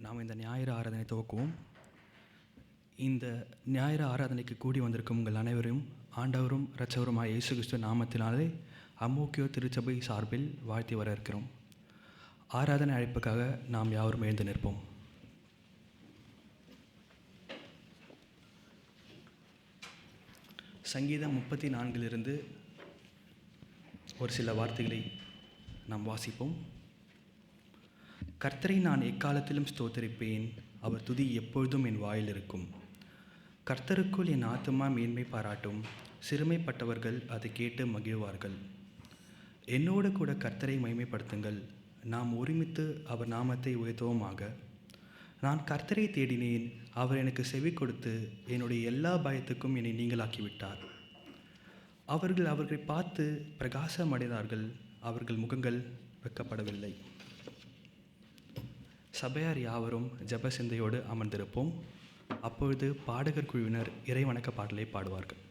நாம் இந்த ஞாயிறு ஆராதனை துவக்குவோம். இந்த ஞாயிறு ஆராதனைக்கு கூடி வந்திருக்கும் உங்கள் அனைவரும் ஆண்டவரும் இரட்சகருமாய் இயேசு கிறிஸ்து நாமத்தினாலே அம்மோக்கியோ திருச்சபை சார்பில் வாழ்த்தி வர இருக்கிறோம். ஆராதனை அழைப்புக்காக நாம் யாவரும் எழுந்து நிற்போம். சங்கீதம் 34 ஒரு சில வார்த்தைகளை நாம் வாசிப்போம். கர்த்தரை நான் எக்காலத்திலும் ஸ்தோத்தரிப்பேன், அவர் துதி எப்பொழுதும் என் வாயில் இருக்கும். கர்த்தருக்குள் என் ஆத்துமா மேன்மை பாராட்டும், சிறுமைப்பட்டவர்கள் அதை கேட்டு மகிழ்வார்கள். என்னோடு கூட கர்த்தரை மகிமைப்படுத்துங்கள், நாம் ஒருமித்து அவர் நாமத்தை உயர்த்துவோமாக. நான் கர்த்தரை தேடினேன், அவர் எனக்கு செவி கொடுத்து என்னுடைய எல்லா பயத்துக்கும் என்னை நீங்களாக்கிவிட்டார். அவர்களை பார்த்து பிரகாசமடைந்தார்கள், அவர்கள் முகங்கள் வெட்கப்படவில்லை. சபையார் யாவரும் ஜெப சிந்தையோடு அமர்ந்திருப்போம். அப்பொழுது பாடகர் குழுவினர் இறைவணக்க பாடலை பாடுவார்கள்.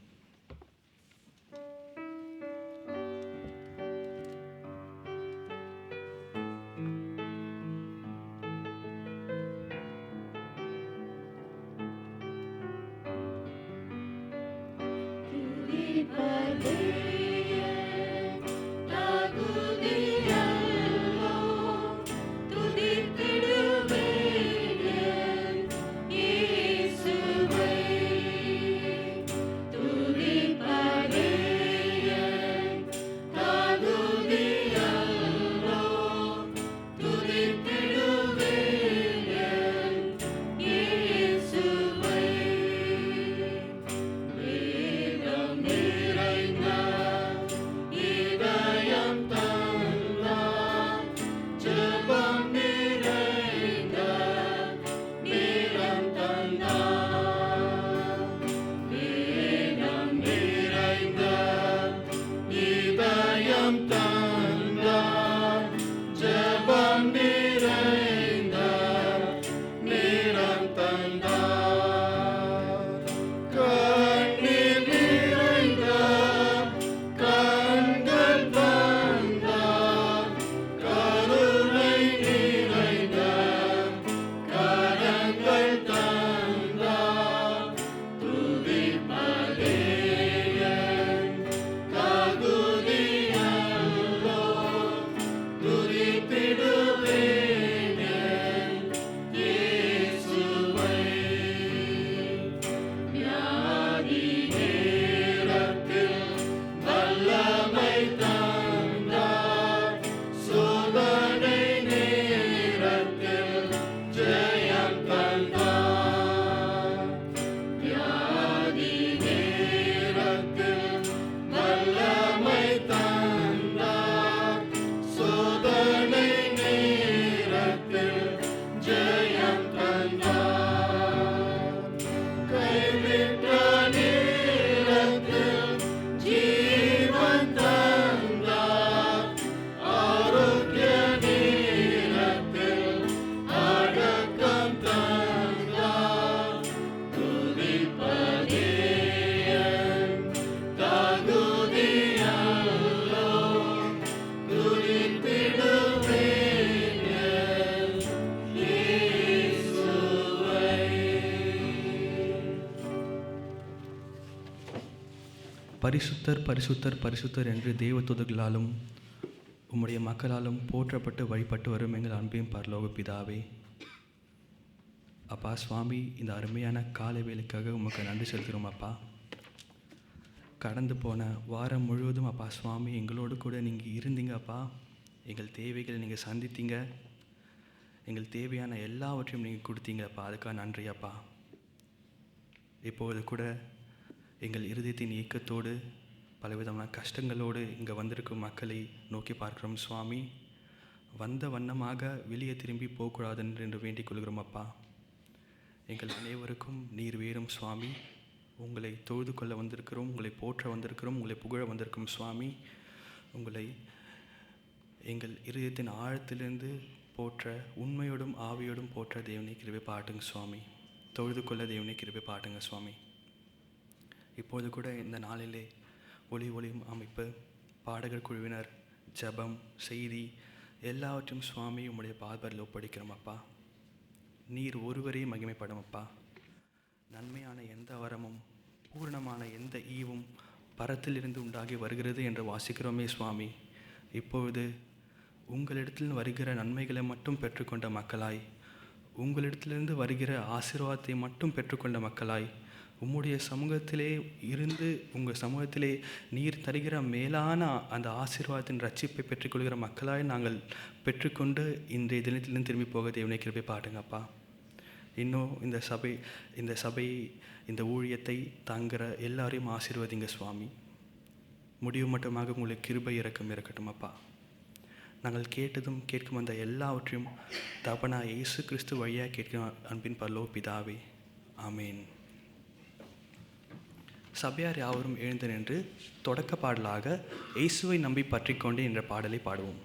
பரிசுத்தர் பரிசுத்தர் பரிசுத்தர் என்று தேவதூதர்களாலும் உம்முடைய மக்களாலும் போற்றப்பட்டு வழிபட்டு வரும் எங்கள் அன்பின் பரலோக பிதாவே, அப்பா சுவாமி, இந்த அருமையான காலை வேலைக்காக உமக்கு நன்றி செலுத்துகிறோம். அப்பா, கடந்து போன வாரம் முழுவதும் அப்பா சுவாமி எங்களோடு கூட நீங்கள் இருந்தீங்க. அப்பா, எங்கள் தேவைகளை நீங்கள் சந்தித்தீங்க, எங்கள் தேவையான எல்லாவற்றையும் நீங்கள் கொடுத்தீங்க. அப்பா, அதுக்காக நன்றி. அப்பா, இப்போது கூட எங்கள் இருதயத்தின் இயக்கத்தோடு பலவிதமான கஷ்டங்களோடு இங்கே வந்திருக்கும் மக்களை நோக்கி பார்க்கிறோம் சுவாமி. வந்த வண்ணமாக வெளியே திரும்பி போகக்கூடாது என்று வேண்டிக் கொள்கிறோம். அப்பா, எங்கள் அனைவருக்கும் நீர் வேறும் சுவாமி. உங்களை தொழுது கொள்ள வந்திருக்கிறோம், உங்களை போற்ற வந்திருக்கிறோம், உங்களை புகழ வந்திருக்கிறோம் சுவாமி. உங்களை எங்கள் இருதயத்தின் ஆழத்திலிருந்து போற்ற, உண்மையோடும் ஆவியோடும் போற்ற தேவனை கிருபை பாட்டுங்க சுவாமி. தொழுது கொள்ள தேவனை கிருபை பாட்டுங்க சுவாமி. இப்போது கூட இந்த நாளிலே ஒளியும் அமைப்பு, பாடகர் குழுவினர், ஜெபம், செய்தி எல்லாவற்றையும் சுவாமி உம்முடைய பாதத்தில் ஒப்படைக்கிறோம். அப்பா, நீர் ஒருவரே மகிமைப்படும் அப்பா. நன்மையான எந்த வரமும் பூரணமான எந்த ஈவும் பரத்திலிருந்து உண்டாகி வருகிறது என்று வாசிக்கிறோமே சுவாமி. இப்பொழுது உங்களிடத்தில் வருகிற நன்மைகளை மட்டும் பெற்றுக்கொண்ட மக்களாய், உங்களிடத்திலிருந்து வருகிற ஆசீர்வாதத்தை மட்டும் பெற்றுக்கொண்ட மக்களாய், உம்முடைய சமூகத்திலே இருந்து உங்கள் சமூகத்திலே நீர் தருகிற மேலான அந்த ஆசீர்வாதத்தின் ரட்சிப்பை பெற்றுக்கொள்கிற மக்களாய் நாங்கள் பெற்றுக்கொண்டு இன்றைய தினத்திலிருந்து திரும்பி போக தேவனை கிருபை பாருங்கப்பா. இன்னும் இந்த சபை இந்த ஊழியத்தை தாங்கிற எல்லாரையும் ஆசீர்வதிங்க சுவாமி. முடிவு மட்டுமாக உங்களுக்கு கிருபை இரக்கம் இருக்கட்டும் அப்பா. நாங்கள் கேட்டதும் கேட்கும் வந்த எல்லாவற்றையும் தகப்பனா இயேசு கிறிஸ்து வழியாக கேட்கும் அன்பின் பரலோக பிதாவே, ஆமேன். சபையார் யாவரும் எழுந்து நின்று தொடக்க பாடலாக இயேசுவை நம்பி பற்றிக்கொண்டு என்ற பாடலை பாடுவோம்.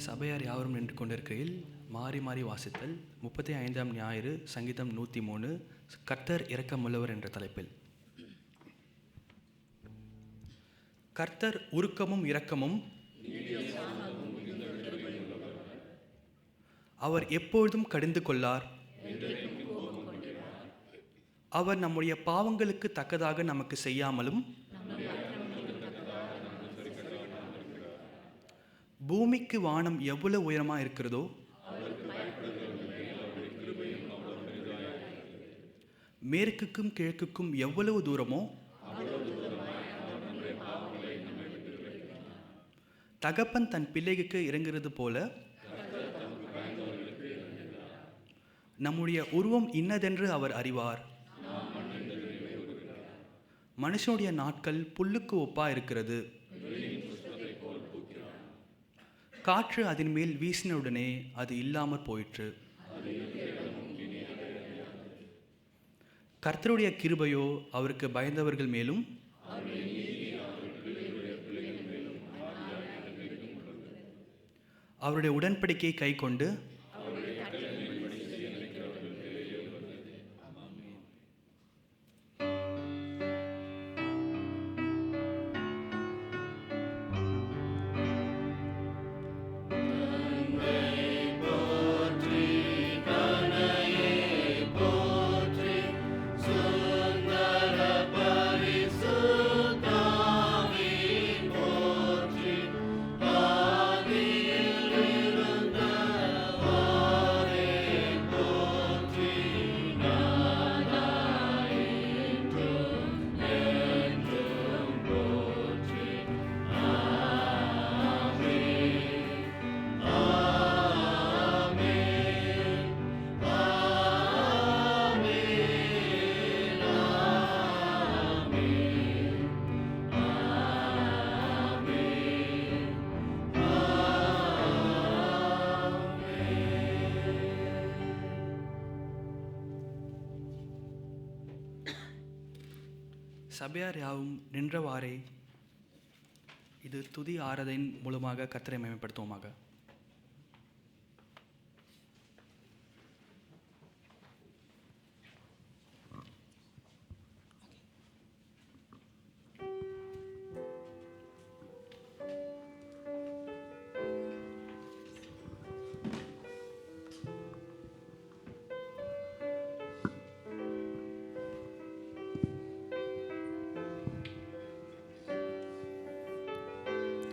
சபையார் யாவரும் நின்று கொண்டிருக்கையில் மாறி மாறி வாசித்தல் 35ஆம் ஞாயிறு சங்கீதம் 103 கர்த்தர் இரக்கமுள்ளவர் என்ற தலைப்பில். கர்த்தர் உருக்கமும் இரக்கமும், அவர் எப்பொழுதும் கடிந்து கொள்ளார். அவர் நம்முடைய பாவங்களுக்கு தக்கதாக நமக்கு செய்யாமலும் பூமிக்கு வானம் எவ்வளவு உயரமாக இருக்கிறதோ மேற்குக்கும் கிழக்குக்கும் எவ்வளவு தூரமோ தகப்பன் தன் பிள்ளைக்கு இறங்குகிறது போல நம்முடைய உருவம் இன்னதென்று அவர் அறிவார். மனுஷனுடைய நாட்கள் புல்லுக்கு ஒப்பா இருக்கிறது. காற்று அதன் மேல் வீசினுடனே அது இல்லாமற் போயிற்று. கர்த்தருடைய கிருபையோ அவருக்கு பயந்தவர்கள் மேலும் அவருடைய உடன்படிக்கையை கை கொண்டு சபையார் யாவும் நின்றவாறே இது துதி ஆராதனை மூலமாக கர்த்தரை மகிமைப்படுத்துவோமாக.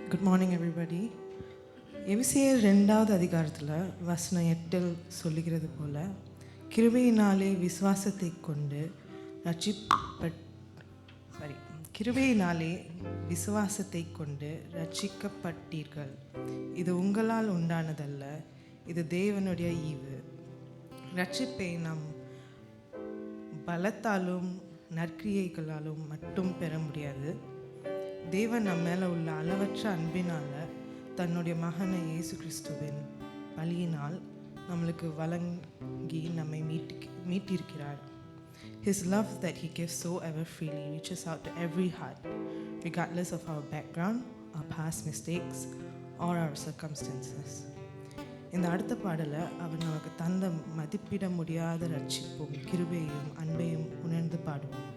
Good morning everybody. எபிசியர் 2வது அதிகாரத்தில் வசனம் 8 சொல்லுகிறது போல, கிருபையினாலே விசுவாசத்தை கொண்டு கிருபையினாலே விசுவாசத்தை கொண்டு ரட்சிக்கப்பட்டீர்கள். இது உங்களால் உண்டானதல்ல, இது தேவனுடைய ஈவு. ரட்சிப்பை நாம் பலத்தாலும் நற்கிரியைகளாலும் மட்டும் பெற முடியாது. தேவன் நம்ம மேலே உள்ள அளவற்ற அன்பினால் தன்னுடைய மகனை இயேசு கிறிஸ்துவின் பலியினால் நம்மளுக்கு வழங்கி நம்மை மீட்டிருக்கிறார். His love that he gives so ever freely reaches out to every heart, regardless of our background, our past mistakes, or our circumstances. இந்த அடுத்த பாடலை அவர் நமக்கு தந்த மதிப்பிட முடியாத ரட்சிப்பும் கிருபையும் அன்பையும் உணர்ந்து பாடுவோம்.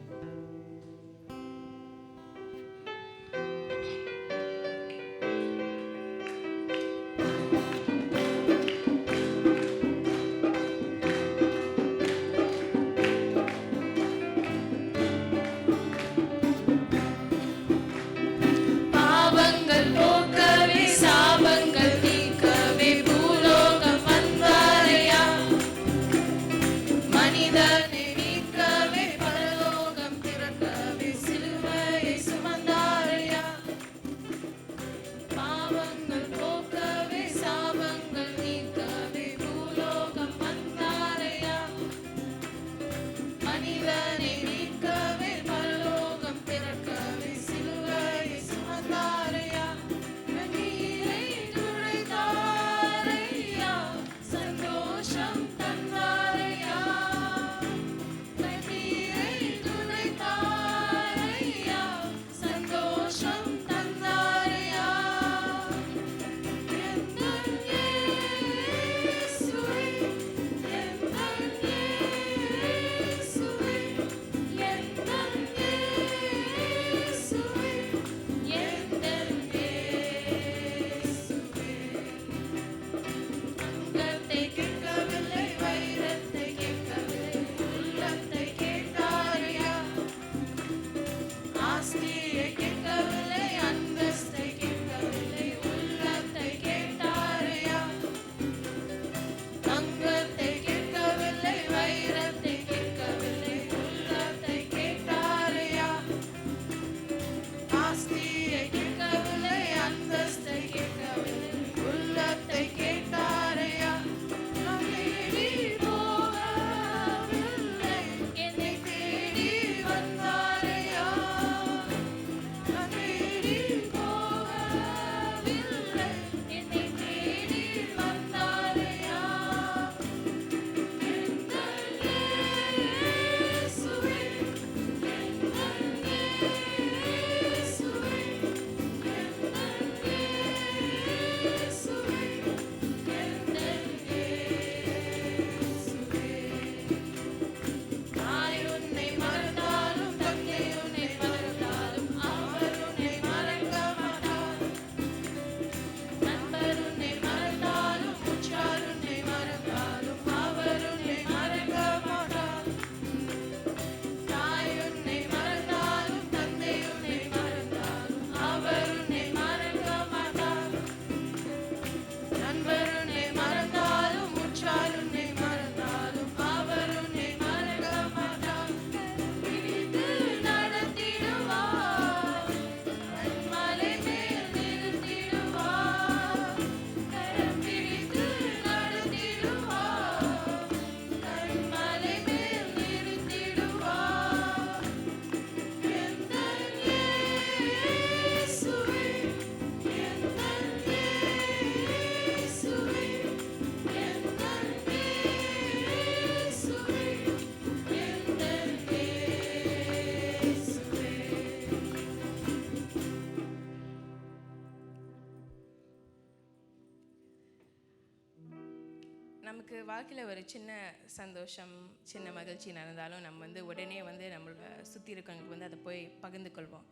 வாழ்க்கையில் ஒரு சின்ன சந்தோஷம், சின்ன மகிழ்ச்சி நடந்தாலும் நம்ம உடனே நம்மளோட சுற்றி இருக்கவங்களுக்கு அதை போய் பகிர்ந்து கொள்வோம்.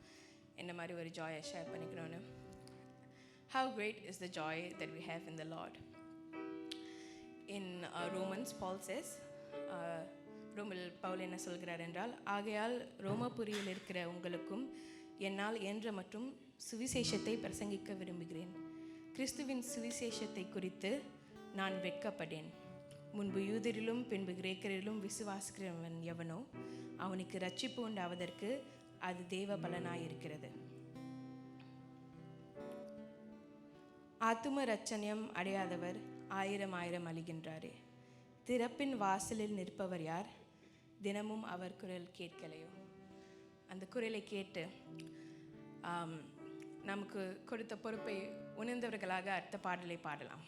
என்ன மாதிரி ஒரு ஜாயை ஷேர் பண்ணிக்கணும்னு. How great is the joy that we have in the Lord. In Romans, Paul says, ரோமில் பவுல் என்ன சொல்கிறார் என்றால், ஆகையால் ரோமபுரியில் இருக்கிற உங்களுக்கும் என்னால் இயன்ற மற்றும் சுவிசேஷத்தை பிரசங்கிக்க விரும்புகிறேன். கிறிஸ்துவின் சுவிசேஷத்தை குறித்து நான் வெட்கப்படேன். முன்பு யூதரிலும் பின்பு கிரேக்கரிலும் விசுவாசிக்கிறவன் எவனோ அவனுக்கு ரட்சிப்பு உண்டாவதற்கு அது தேவ பலனாயிருக்கிறது. ஆத்தும ரட்சணியம் அடையாதவர் ஆயிரம் அழிகின்றாரே. திறப்பின் வாசலில் நிற்பவர் யார்? தினமும் அவர் குரல் கேட்கலையோ? அந்த குரலை கேட்டு நமக்கு கொடுத்த பொறுப்பை உணர்ந்தவர்களாக அடுத்த பாடலை பாடலாம்.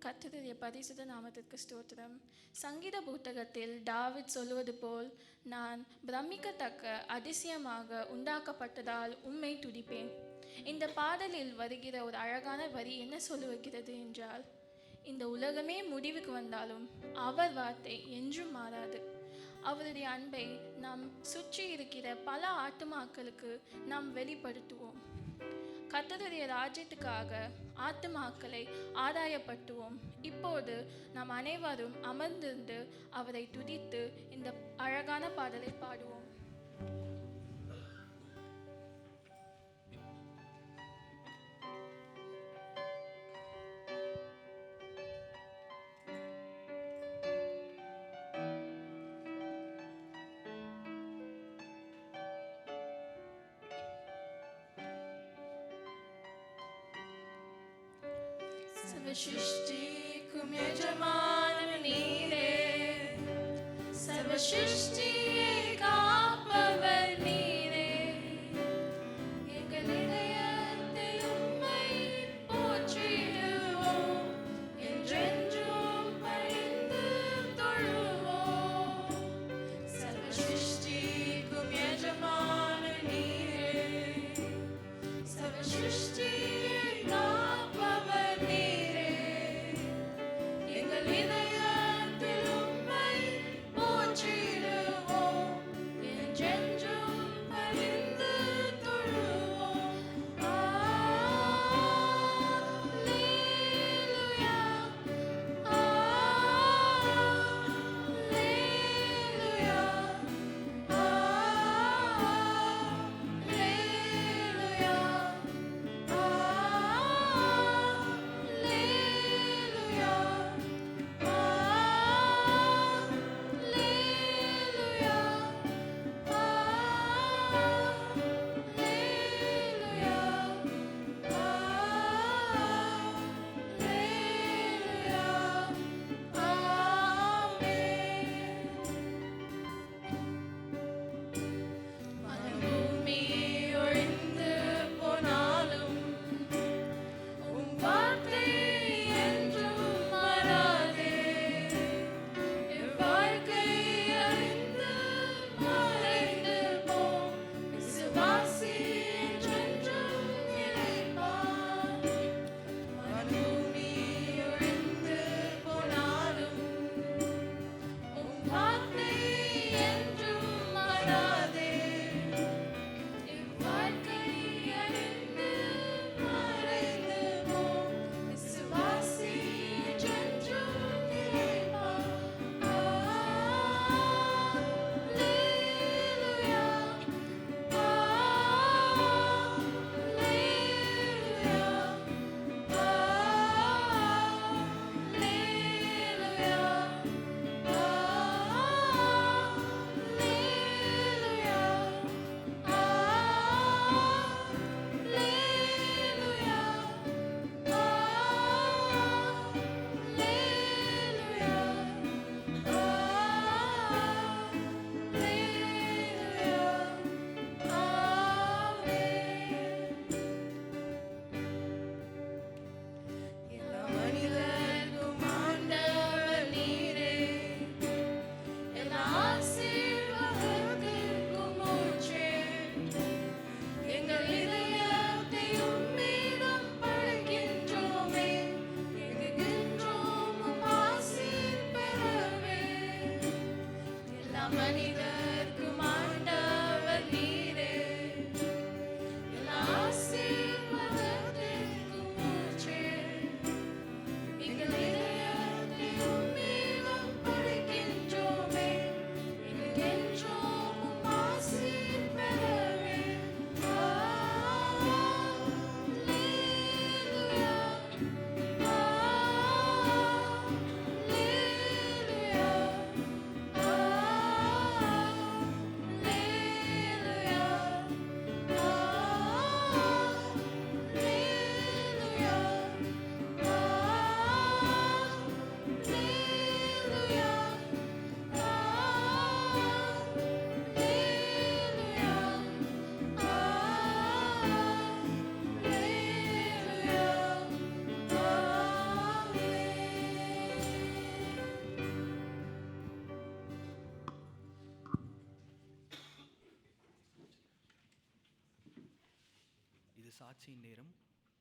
கர்த்தருடைய பரிசுத்த நாமத்திற்கு ஸ்தோத்திரம். சங்கீத புத்தகத்தில் தாவீது சொல்லுவது போல், நான் பிரமிக்கத்தக்க அதிசயமாக உண்டாக்கப்பட்டதால் உம்மை துதிப்பேன். இந்த பாடலில் வருகிற ஒரு அழகான வரி என்ன சொல்லுகிறது என்றால், இந்த உலகமே முடிவுக்கு வந்தாலும் அவர் வார்த்தை என்றும் மாறாது. அவருடைய அன்பை நாம் சுற்றி இருக்கிற பல ஆத்துமாக்களுக்கு நாம் வெளிப்படுத்துவோம். கர்த்தருடைய ராஜ்யத்துக்காக ஆத்துமாக்களை ஆதாயப்படுத்துவோம். இப்போது நாம் அனைவரும் அமர்ந்திருந்து அவரை துதித்து இந்த அழகான பாடலை பாடுவோம். सर्वसृष्टिக்கும் எஜமானன் நீரே, சர்வசிருஷ்டியை காப்பவர் நீரே. எங்கள் இதயத்தில் உம்மை போற்றிடுவோம், என்றென்றும் பணிந்து தொழுவோம். சர்வசிருஷ்டிக்கும் எஜமானன் நீரே, சர்வசிருஷ்டியை காப்பவர் நீரே. எங்கள் இதயத்தில் உம்மை போற்றிடுவோம், சாட்சியின் நேரம்.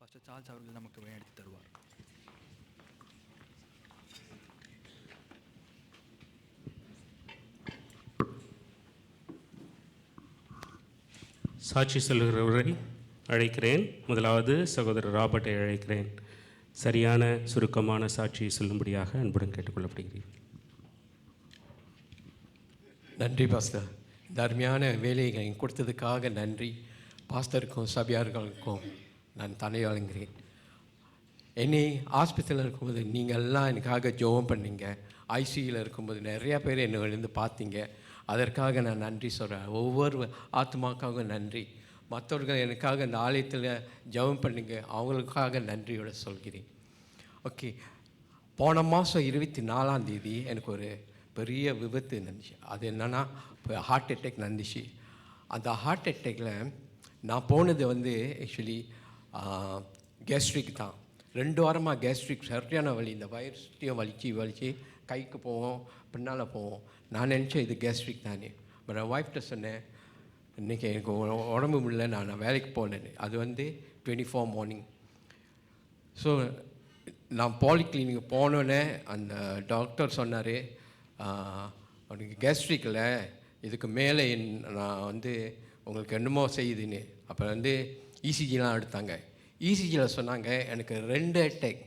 பாஸ்டர் சார்ல்ஸ் அவர்கள் நமக்கு வழிநடத்தி தருவார். சாட்சி சொல்கிறவரை அழைக்கிறேன். முதலாவது சகோதரர் ராபர்ட்டை அழைக்கிறேன். சரியான சுருக்கமான சாட்சியை சொல்லும்படியாக அன்புடன் கேட்டுக்கொள்ளப்படுகிறேன். நன்றி பாஸ்டர். இந்த அருமையான வேலையை கொடுத்ததுக்காக நன்றி. பாஸ்டருக்கும் சபையார்களுக்கும் நான் தலை வழங்குகிறேன். என்னை ஹாஸ்பிட்டலில் இருக்கும்போது நீங்கள் எல்லாம் எனக்காக ஜெபம் பண்ணீங்க. ஐசியூவில் இருக்கும்போது நிறையா பேர் என்னை வந்து பார்த்தீங்க. அதற்காக நான் நன்றி சொல்கிறேன். ஒவ்வொரு ஆத்மாக்காக நன்றி. மற்றவர்கள் எனக்காக இந்த ஆலயத்தில் ஜெபம் பண்ணுங்க, அவங்களுக்காக நன்றியோட சொல்கிறேன். ஓகே, போன மாதம் 24 எனக்கு ஒரு பெரிய விபத்து நடந்துச்சு. அது என்னென்னா இப்போ ஹார்ட் அட்டாக் நடந்துச்சு. அந்த ஹார்ட் அட்டாக்கில் நான் போனது வந்து ஆக்சுவலி கேஸ்ட்ரிக் தான். 2 வாரமாக கேஸ்ட்ரிக் சரியான வலி. இந்த வயிறு சுற்றியும் வலிச்சு கைக்கு போவோம், பின்னால் போவோம். நான் நினச்சேன் இது கேஸ்ட்ரிக் தானே. பட் என் ஒய்ஃப்ட்ட சொன்னேன், இன்றைக்கி எனக்கு உடம்பு முடியல, நான் வேலைக்கு போனேன்னு. அது வந்து 24 மார்னிங். ஸோ நான் பாலிகிளினிக் போனோன்னே அந்த டாக்டர் சொன்னார், அவனுக்கு கேஸ்ட்ரிக்கில் இதுக்கு மேலே நான் வந்து உங்களுக்கு என்னமோ செய்யுதுன்னு. அப்புறம் வந்து இசிஜிலாம் எடுத்தாங்க. இசிஜியில் சொன்னாங்க எனக்கு 2 அட்டாக்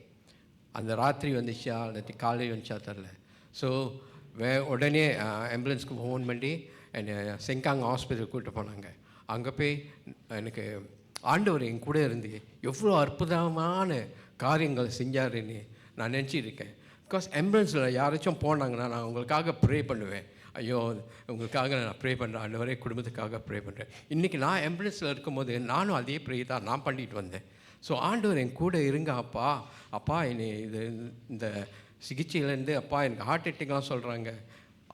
அந்த ராத்திரி வந்துச்சா அல்லது காலையில் வந்துச்சா தெரில. ஸோ உடனே ஆம்புலன்ஸ்க்கு ஃபோன் பண்ணி என்னை செங்காங் ஹாஸ்பிட்டல் கூப்பிட்டு போனாங்க. அங்கே போய் எனக்கு ஆண்டவர் என் கூட இருந்து எவ்வளோ அற்புதமான காரியங்கள் செஞ்சாருன்னு நான் நினச்சிருக்கேன். பிகாஸ் ஆம்புலன்ஸில் யாராச்சும் போனாங்கன்னா நான் உங்களுக்காக ப்ரே பண்ணுவேன். ஐயோ உங்களுக்காக நான் ப்ரே பண்ணுறேன், ஆண்டவரே குடும்பத்துக்காக ப்ரே பண்ணுறேன். இன்றைக்கி நான் ஆம்புலன்ஸில் இருக்கும்போது நானும் அதே ப்ரே தான் நான் பண்ணிட்டு வந்தேன். ஸோ ஆண்டவர் என் கூட இருங்க அப்பா என்னை இந்த சிகிச்சையிலேருந்து அப்பா எனக்கு ஹார்ட் அட்டாக்லாம் சொல்கிறாங்க.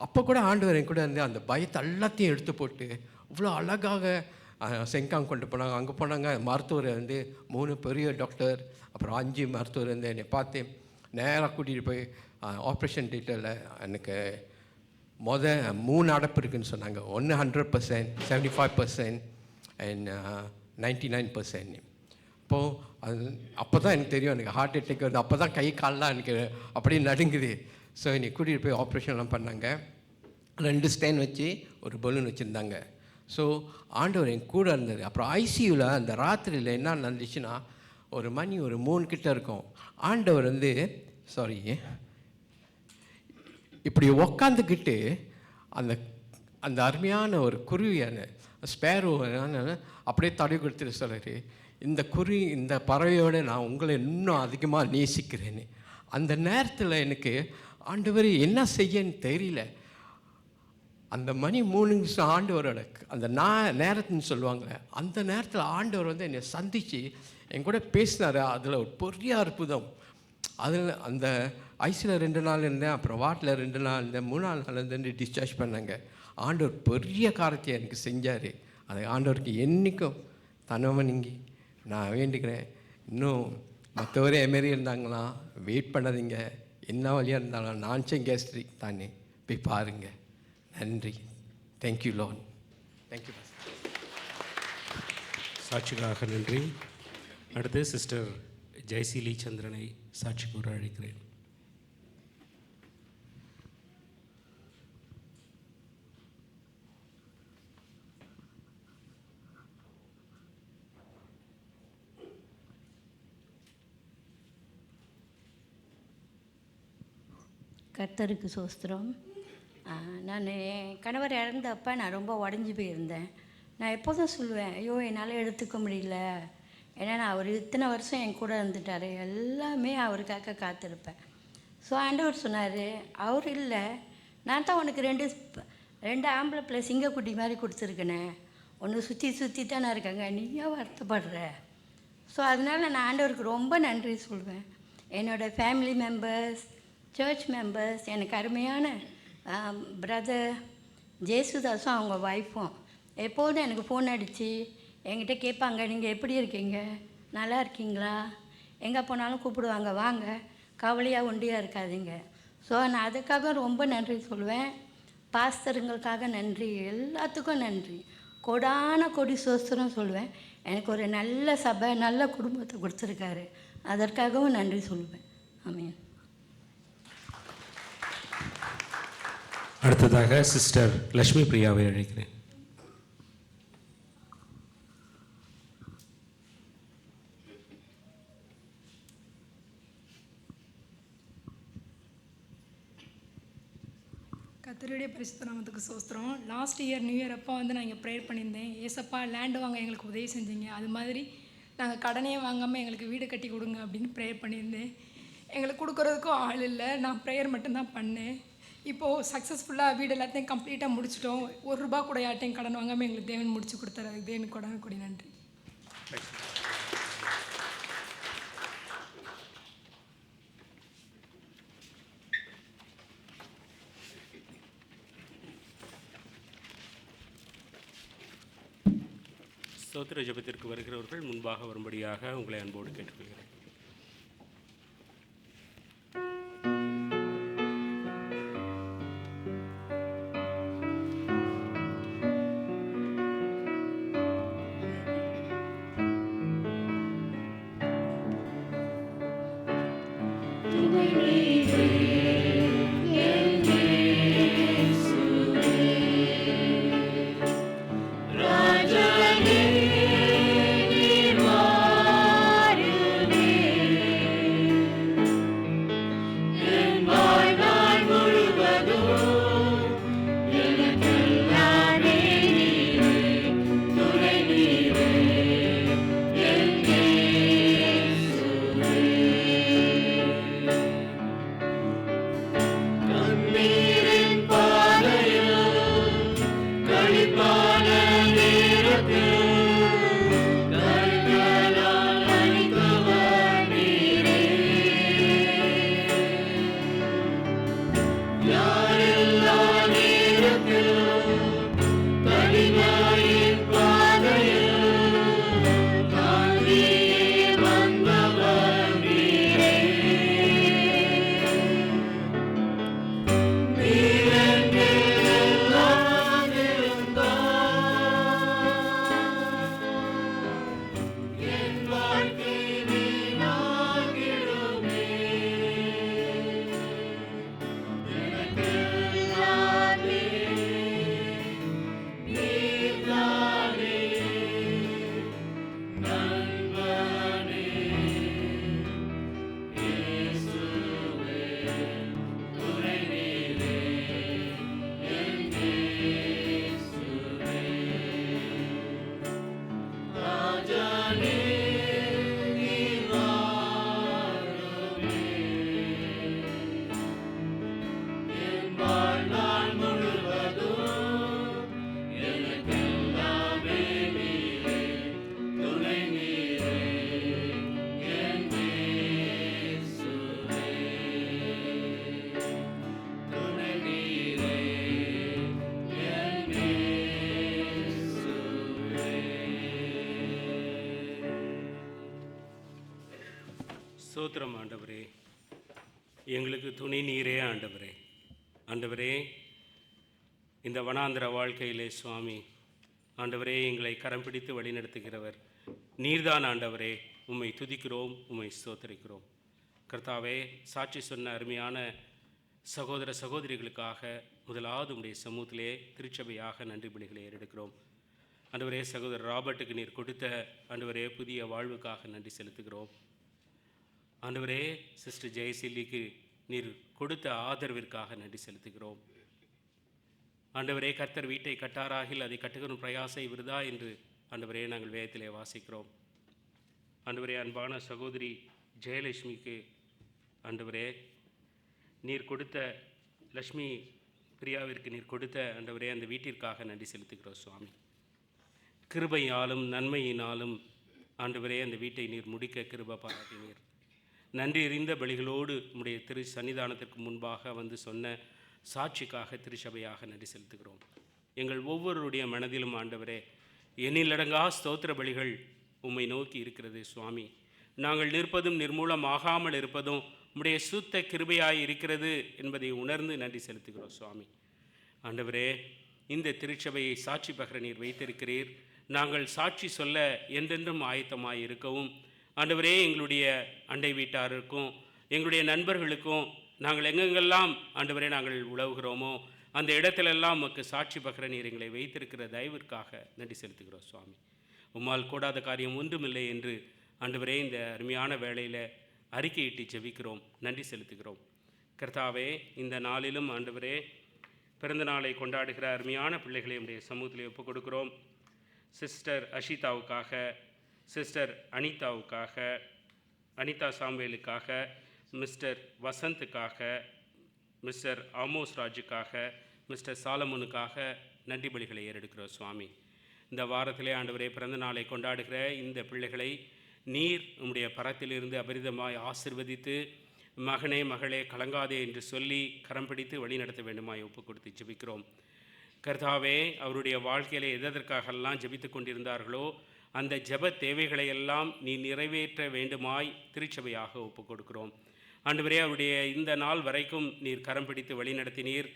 அப்போ கூட ஆண்டவர் என் கூட இருந்து அந்த பயத்தை எல்லாத்தையும் எடுத்து போட்டு இவ்வளோ அழகாக செங்காங் கொண்டு போனாங்க. அங்கே போனாங்க, மருத்துவர் வந்து 3 பெரிய டாக்டர், அப்புறம் 5 மருத்துவர் வந்து என்னை பார்த்து நேராக கூட்டிகிட்டு போய் ஆப்ரேஷன் தியேட்டரில் எனக்கு 3 அடப்பு இருக்குதுன்னு சொன்னாங்க. 100%, 75% அண்ட் 99%. இப்போது அப்போ தான் எனக்கு தெரியும் எனக்கு ஹார்ட் அட்டாக் வருது. அப்போ தான் கை கால்லாம் எனக்கு அப்படியே நடுங்குது. ஸோ என்னை கூட்டிகிட்டு போய் ஆப்ரேஷன்லாம் பண்ணாங்க. 2 ஸ்டேன் வச்சு ஒரு பலூன் வச்சுருந்தாங்க. ஸோ ஆண்டவர் என் கூட இருந்தது. அப்புறம் ஐசியூவில் அந்த ராத்திரியில் என்ன நடந்துச்சுன்னா ஒரு மணி 3 கிட்ட இருக்கும். ஆண்டவர் வந்து இப்படி உக்காந்துக்கிட்டு அந்த அருமையான ஒரு குருவியான ஸ்பேரோ அப்படியே தடவி கொடுத்துட்டு சொல்கிறாரு, இந்த பறவையோடு நான் உங்களை இன்னும் அதிகமாக நேசிக்கிறேன்னு. அந்த நேரத்தில் எனக்கு ஆண்டவர் என்ன செய்யன்னு தெரியல. அந்த மணி 3 நிமிஷம் ஆண்டவரோட அந்த நேரத்துன்னு சொல்லுவாங்களே, அந்த நேரத்தில் ஆண்டவர் வந்து என்னை சந்தித்து என் கூட பேசினார். அதில் ஒரு பெரிய அற்புதம். அதில் அந்த ஐசியில் 2 நாள் இருந்தேன், அப்புறம் வாட்டில் 2 நாள் இருந்தேன், 3 நாள் இருந்து டிஸ்சார்ஜ் பண்ணாங்க. ஆண்டவர் பெரிய காரியத்தை எனக்கு செஞ்சார். அதை ஆண்டவருக்கு என்றைக்கும் தனவனிங்கி நான் வேண்டிக்கிறேன். இன்னும் மற்றவரே எமாரி இருந்தாங்களா வெயிட் பண்ணாதீங்க, என்ன வழியாக இருந்தாலும் நான்சன் கேஸ்ட்ரிக் தானே போய் பாருங்கள். நன்றி. Thank you Lord. தேங்க்யூ. சாட்சிக்காக நன்றி. அடுத்து சிஸ்டர் ஜெயசீலி சந்திரனை சாட்சி கூற அழைக்கிறேன். கர்த்தருக்கு சோஸ்திரம். நான் என் கணவர் இறந்தப்போ நான் ரொம்ப உடஞ்சி போயிருந்தேன். நான் எப்போதும் சொல்லுவேன், ஐயோ என்னால் எடுத்துக்க முடியல. ஏன்னா நான் அவர் இத்தனை வருஷம் என் கூட இருந்துட்டார், எல்லாமே அவருக்காக காத்திருப்பேன். ஸோ ஆண்டவர் சொன்னார், அவர் இல்லை, நான் தான் உனக்கு 2 ஆம்பளை பிள்ளை சிங்கக்குட்டி மாதிரி கொடுத்துருக்கேனே, ஒன்று சுற்றி தானே இருக்காங்க, நீயா வருத்தப்படுற. ஸோ அதனால் நான் ஆண்டவருக்கு ரொம்ப நன்றி சொல்வேன். என்னோடய ஃபேமிலி மெம்பர்ஸ், சர்ச் மெம்பர்ஸ், எனக்கு அருமையான பிரதர் ஜேசுதாஸும் அவங்க ஒய்ஃபும் எப்போதும் எனக்கு ஃபோன் அடித்து என்கிட்ட கேட்பாங்க, நீங்கள் எப்படி இருக்கீங்க, நல்லா இருக்கீங்களா, எங்கே போனாலும் கூப்பிடுவாங்க, வாங்க கவலையாக ஒண்டியாக இருக்காதீங்க. ஸோ நான் அதுக்காக ரொம்ப நன்றி சொல்லுவேன். பாஸ்தருங்களுக்காக நன்றி, எல்லாத்துக்கும் நன்றி. கொடான கொடி சோஸ்திரம் சொல்லுவேன். எனக்கு ஒரு நல்ல சபை, நல்ல குடும்பத்தை கொடுத்துருக்காரு. அதற்காகவும் நன்றி சொல்லுவேன். ஆமென். அடுத்ததாக சிஸ்டர் லக்ஷ்மி பிரியாவை அழைக்கிறேன். கர்த்தருடைய பரிசுத்த நாமத்துக்கு சோஸ்திரம். லாஸ்ட் இயர் நியூ இயர் அப்போ வந்து நான் இங்கே ப்ரேயர் பண்ணியிருந்தேன். ஏசப்பா லேண்டு வாங்க எங்களுக்கு உதவி செஞ்சீங்க, அது மாதிரி நாங்கள் கடனே வாங்காமல் எங்களுக்கு வீடு கட்டி கொடுங்க அப்படின்னு ப்ரேயர் பண்ணியிருந்தேன். எங்களுக்கு கொடுக்குறதுக்கும் ஆள் இல்லை, நான் ப்ரேயர் மட்டும்தான் பண்ணேன். இப்போது சக்ஸஸ்ஃபுல்லாக வீடு எல்லாத்தையும் கம்ப்ளீட்டாக முடிச்சிட்டோம். ₹1 கூட யார்ட்டையும் கடன் வாங்காமல் எங்களுக்கு தேவன் முடிச்சு கொடுத்தாரு. அதுக்கு தேவனுக்கு கொடான கொடி நன்றி. ஸ்தோத்திர ஜெபத்திற்கு வருகிறவர்கள் முன்பாக வரும்படியாக உங்களை அன்போடு கேட்டுக்கொள்கிறேன். ஸ்தோத்திரம் ஆண்டவரே, எங்களுக்கு துணை நீரே ஆண்டவரே. ஆண்டவரே, இந்த வனாந்திர வாழ்க்கையிலே சுவாமி ஆண்டவரே எங்களை கரம் பிடித்து வழிநடத்துகிறவர் நீர்தான் ஆண்டவரே. உம்மை துதிக்கிறோம், உம்மை ஸ்தோத்திரிக்கிறோம். கர்த்தாவே, சாட்சி சொன்ன அருமையான சகோதர சகோதரிகளுக்காக முதலாவது உம்முடைய சமூகத்திலே திருச்சபையாக நன்றி பலிகளை ஏறெடுக்கிறோம். ஆண்டவரே, சகோதரர் ராபர்ட்டுக்கு நீர் கொடுத்த ஆண்டவரே புதிய வாழ்வுக்காக நன்றி செலுத்துகிறோம். ஆண்டவரே, சிஸ்டர் ஜெயசீலிக்கு நீர் கொடுத்த ஆதரவிற்காக நன்றி செலுத்துகிறோம். ஆண்டவரே, கர்த்தர் வீட்டை கட்டாராகில் அதை கட்டுகிற பிரயாசை விருதா என்று ஆண்டவரே நாங்கள் வேதத்திலே வாசிக்கிறோம். ஆண்டவரே, அன்பான சகோதரி ஜெயலட்சுமிக்கு ஆண்டவரே நீர் கொடுத்த, லக்ஷ்மி பிரியாவிற்கு நீர் கொடுத்த ஆண்டவரே அந்த வீட்டிற்காக நன்றி செலுத்துகிறோம் சுவாமி. கிருபையாலும் நன்மையினாலும் ஆண்டவரே அந்த வீட்டை நீர் முடிக்க கிருபை பாராட்டினீர். நன்றி எறிந்த பலிகளோடு உம்முடைய திரு சன்னிதானத்திற்கு முன்பாக வந்து சொன்ன சாட்சிக்காக திருச்சபையாக நன்றி செலுத்துகிறோம். எங்கள் ஒவ்வொருடைய மனதிலும் ஆண்டவரே எண்ணிலடங்கா ஸ்தோத்திர பலிகள் உம்மை நோக்கி இருக்கிறது சுவாமி. நாங்கள் நிற்பதும் நிர்மூலமாகாமல் இருப்பதும் உம்முடைய சுத்த கிருபையாய் இருக்கிறது என்பதை உணர்ந்து நன்றி செலுத்துகிறோம் சுவாமி. ஆண்டவரே, இந்த திருச்சபையை சாட்சி பகர நீர் வைத்திருக்கிறீர். நாங்கள் சாட்சி சொல்ல என்றென்றும் ஆயத்தமாய் இருக்கவும் ஆண்டவரே, எங்களுடைய அண்டை வீட்டாருக்கும் எங்களுடைய நண்பர்களுக்கும் நாங்கள் எங்கெங்கெல்லாம் ஆண்டவரே நாங்கள் உழவுகிறோமோ அந்த இடத்திலெல்லாம் உமக்கு சாட்சி பகர நீர் எங்களை வைத்திருக்கிற தயவிற்காக நன்றி செலுத்துகிறோம் சுவாமி. உம்மால் கூடாத காரியம் ஒன்றுமில்லை என்று ஆண்டவரே இந்த அருமையான வேளையில் அறிக்கையிட்டு ஜெபிக்கிறோம், நன்றி செலுத்துகிறோம். கர்த்தாவே, இந்த நாளிலும் ஆண்டவரே பிறந்த நாளை கொண்டாடுகிற அருமையான பிள்ளைகளை உடைய சமூகத்தில் ஒப்புக் கொடுக்கிறோம். சிஸ்டர் அஷிதாவுக்காக, சிஸ்டர் அனிதாவுக்காக, அனிதா சாம்பேலுக்காக, மிஸ்டர் வசந்துக்காக, மிஸ்டர் ஆமோஸ் ராஜுக்காக, மிஸ்டர் சாலமோனுக்காக நன்றி பலிகளை ஏறெடுக்கிறோம் சுவாமி. இந்த வாரத்திலே ஆண்டவரே பிறந்த நாளை கொண்டாடுகிற இந்த பிள்ளைகளை நீர் உம்முடைய பரத்திலிருந்து அபரிதமாய் ஆசிர்வதித்து, மகனே மகளே கலங்காதே என்று சொல்லி கரம் பிடித்து வழி நடத்த வேண்டுமாய் ஒப்பு கொடுத்து ஜெபிக்கிறோம். கர்த்தாவே, அவருடைய வாழ்க்கையிலே எதற்காகலாம் ஜெபித்து கொண்டிருந்தார்களோ அந்த ஜெப தேவைகளை எல்லாம் நீ நிறைவேற்ற வேண்டுமாய் திருச்சபையாக ஒப்பு கொடுக்கிறோம். ஆண்டவரே, அவருடைய இந்த நாள் வரைக்கும் நீர் கரம் பிடித்து வழி நடத்தினீர்.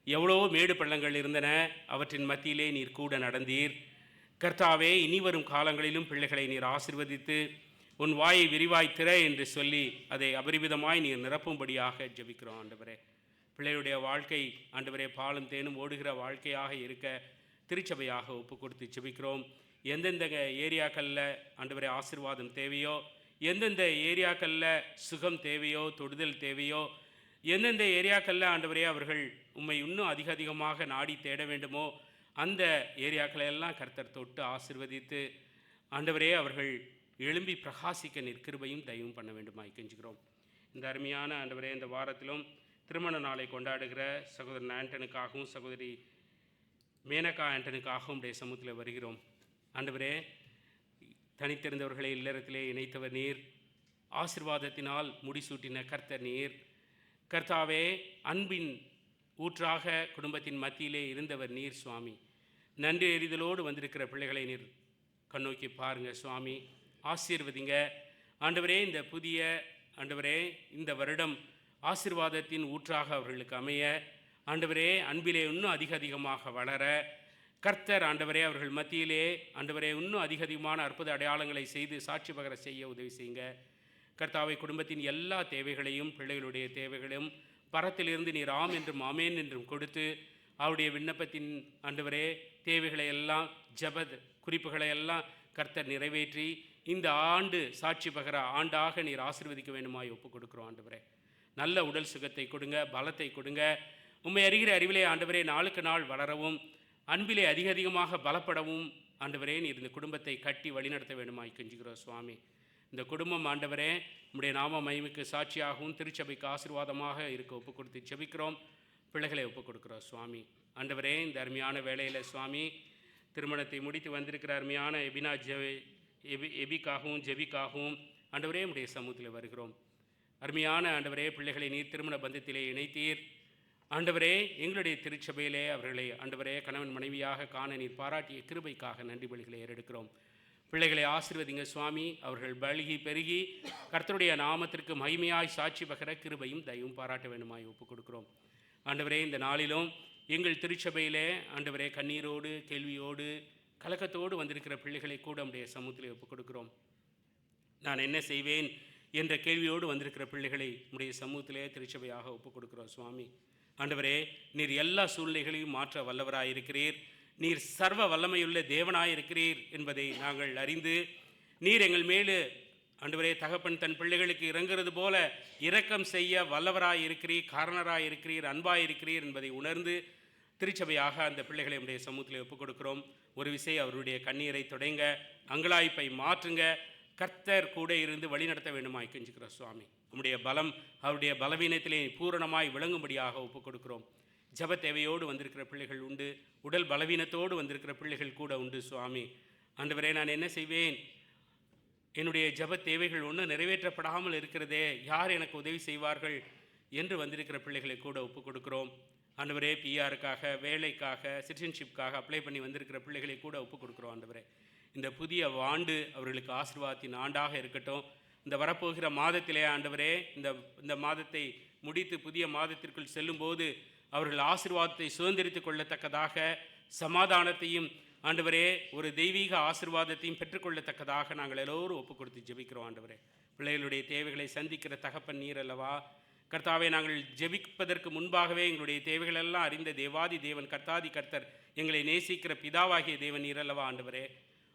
எவ்வளோ மேடு பள்ளங்கள் இருந்தன, அவற்றின் மத்தியிலே நீர் கூட நடந்தீர். கர்த்தாவே, இனி வரும் காலங்களிலும் பிள்ளைகளை நீர் ஆசீர்வதித்து உன் வாயை விரிவாய் திற என்று சொல்லி அதை அபரிமிதமாய் நீர் நிரப்பும்படியாக ஜெபிக்கிறோம். ஆண்டவரே, பிள்ளைகளுடைய வாழ்க்கை ஆண்டவரே பாலும் தேனும் ஓடுகிற வாழ்க்கையாக இருக்க திருச்சபையாக ஒப்பு கொடுத்து ஜெபிக்கிறோம். எந்தெந்த ஏரியாக்களில் ஆண்டவரே ஆசீர்வாதம் தேவையோ, எந்தெந்த ஏரியாக்களில் சுகம் தேவையோ, தொடுதல் தேவையோ, எந்தெந்த ஏரியாக்களில் ஆண்டவரே அவர்கள் உம்மை இன்னும் அதிகமாக நாடி தேட வேண்டுமோ அந்த ஏரியாக்களெல்லாம் கர்த்தர் தொட்டு ஆசீர்வதித்து ஆண்டவரே அவர்கள் எழும்பி பிரகாசிக்க நிற்கிருபையும் தயவும் பண்ண வேண்டுமாய் கெஞ்சுகிறோம். இந்த அருமையான ஆண்டவரே இந்த வாரத்திலும் திருமண நாளை கொண்டாடுகிற சகோதரன் ஆண்டனுக்காகவும் சகோதரி மேனகா ஆண்டனுக்காகவும் உடைய சமூகத்தில் வருகிறோம். ஆண்டவரே, தனித்திருந்தவர்களை இல்லறத்திலே இணைத்தவர் நீர், ஆசீர்வாதத்தினால் முடிசூட்டின கர்த்தர் நீர். கர்த்தாவே, அன்பின் ஊற்றாக குடும்பத்தின் மத்தியிலே இருந்தவர் நீர் சுவாமி. நன்றி எறிதலோடு வந்திருக்கிற பிள்ளைகளை நீர் கண்ணோக்கி பாருங்கள் சுவாமி, ஆசீர்வதிங்க. ஆண்டவரே, இந்த புதிய ஆண்டவரே இந்த வருடம் ஆசீர்வாதத்தின் ஊற்றாக அவர்களுக்கு அமைய, ஆண்டவரே அன்பிலே இன்னும் அதிகமாக வளர கர்த்தர் ஆண்டவரே அவர்கள் மத்தியிலே ஆண்டவரே இன்னும் அதிகமான அற்புத அடையாளங்களை செய்து சாட்சி பகர செய்ய உதவி செய்யுங்க. கர்த்தாவை, குடும்பத்தின் எல்லா தேவைகளையும் பிள்ளைகளுடைய தேவைகளையும் பரத்திலிருந்து நீர் ஆம் என்றும் ஆமேன் என்றும் கொடுத்து அவருடைய விண்ணப்பத்தின் ஆண்டவரே தேவைகளை எல்லாம் ஜெப குறிப்புகளை எல்லாம் கர்த்தர் நிறைவேற்றி இந்த ஆண்டு சாட்சி பகர ஆண்டாக நீர் ஆசீர்வதிக்க வேண்டுமாய் ஒப்புக் கொடுக்குறோம். ஆண்டவரே, நல்ல உடல் சுகத்தை கொடுங்க, பலத்தை கொடுங்க. உம்மை அறிகிற அறிவிலே ஆண்டவரே நாளுக்கு நாள் வளரவும், அன்பிலே அதிகமாக பலப்படவும் ஆண்டவரே நீர் இந்த குடும்பத்தை கட்டி வழிநடத்த வேண்டுமாய் கெஞ்சுகிறோம் சுவாமி. இந்த குடும்பம் ஆண்டவரே உம்முடைய நாம மகிமைக்கு சாட்சியாகவும் திருச்சபைக்கு ஆசீர்வாதமாக இருக்க ஒப்புக் கொடுத்து ஜெபிக்கிறோம். பிள்ளைகளை ஒப்புக் கொடுக்குறோம் சுவாமி. ஆண்டவரே, இந்த அருமையான வேளையில் சுவாமி திருமணத்தை முடித்து வந்திருக்கிற அருமையான எபிக்காகவும் ஜெபிக்காகவும் ஆண்டவரே உம்முடைய சமூகத்தில் வருகிறோம். அருமையான ஆண்டவரே, பிள்ளைகளை நீர் திருமண பந்தத்திலே இணைத்தீர். ஆண்டவரே, எங்களுடைய திருச்சபையிலே அவர்களை ஆண்டவரே கணவன் மனைவியாக காண நீர் பாராட்டிய கிருபைக்காக நன்றி பலிகளை ஏறெடுக்கிறோம். பிள்ளைகளை ஆசீர்வதிங்க சுவாமி. அவர்கள் பலுகி பெருகி கர்த்தருடைய நாமத்திற்கு மகிமையாய் சாட்சி பகர கிருபையும் தயவும் பாராட்ட வேண்டுமாய் ஒப்புக் கொடுக்கிறோம். ஆண்டவரே, இந்த நாளிலும் எங்கள் திருச்சபையிலே ஆண்டவரே கண்ணீரோடு கேள்வியோடு கலக்கத்தோடு வந்திருக்கிற பிள்ளைகளை கூட நம்முடைய சமூகத்தில் ஒப்புக் கொடுக்கிறோம். நான் என்ன செய்வேன் என்ற கேள்வியோடு வந்திருக்கிற பிள்ளைகளை நம்முடைய சமூகத்திலே திருச்சபையாக ஒப்புக் கொடுக்கிறோம் சுவாமி. ஆண்டவரே, நீர் எல்லா சூழ்நிலைகளையும் மாற்ற வல்லவராயிருக்கிறீர். நீர் சர்வ வல்லமையுள்ள தேவனாயிருக்கிறீர் என்பதை நாங்கள் அறிந்து, நீர் எங்கள் மேலு ஆண்டவரே தகப்பன் தன் பிள்ளைகளுக்கு இறங்குறது போல இரக்கம் செய்ய வல்லவராயிருக்கிறீர், காரணராயிருக்கிறீர், அன்பாயிருக்கிறீர் என்பதை உணர்ந்து திருச்சபையாக அந்த பிள்ளைகளை நம்முடைய சமூகத்தில் ஒப்புக் கொடுக்கிறோம். ஒரு விசை அவருடைய கண்ணீரை தொடங்க, அங்கலாய்ப்பை மாற்றுங்க. கர்த்தர் கூட இருந்து வழி நடத்த வேண்டுமாய் கெஞ்சுக்கிறோம் சுவாமி. உம்முடைய பலம் அவருடைய பலவீனத்திலே பூரணமாய் விளங்கும்படியாக ஒப்புக் கொடுக்கிறோம். ஜப தேவையோடு வந்திருக்கிற பிள்ளைகள் உண்டு, உடல் பலவீனத்தோடு வந்திருக்கிற பிள்ளைகள் கூட உண்டு சுவாமி. ஆண்டவரே, நான் என்ன செய்வேன், என்னுடைய ஜப தேவைகள் ஒன்றும் நிறைவேற்றப்படாமல் இருக்கிறதே, யார் எனக்கு உதவி செய்வார்கள் என்று வந்திருக்கிற பிள்ளைகளை கூட ஒப்புக் கொடுக்கிறோம். ஆண்டவரே, பிஆருக்காக, வேலைக்காக, சிட்டிசன்ஷிப்காக அப்ளை பண்ணி வந்திருக்கிற பிள்ளைகளை கூட ஒப்புக் கொடுக்குறோம். ஆண்டவரே, இந்த புதிய ஆண்டு அவர்களுக்கு ஆசீர்வாதத்தின் ஆண்டாக இருக்கட்டும். இந்த வரப்போகிற மாதத்திலே ஆண்டவரே இந்த மாதத்தை முடித்து புதிய மாதத்திற்குள் செல்லும்போது அவர்கள் ஆசீர்வாதத்தை சுதந்திரித்துக் கொள்ளத்தக்கதாக, சமாதானத்தையும் ஆண்டவரே ஒரு தெய்வீக ஆசீர்வாதத்தையும் பெற்றுக்கொள்ளத்தக்கதாக நாங்கள் எல்லோரும் ஒப்பு கொடுத்து ஜெபிக்கிறோம். ஆண்டவரே, பிள்ளைகளுடைய தேவைகளை சந்திக்கிற தகப்பன் நீர் அல்லவா. கர்த்தாவே, நாங்கள் ஜெபிப்பதற்கு முன்பாகவே எங்களுடைய தேவைகளெல்லாம் அறிந்த தேவாதி தேவன், கர்த்தாதி கர்த்தர், எங்களை நேசிக்கிற பிதாவாகிய தேவன் நீர் அல்லவா. ஆண்டவரே,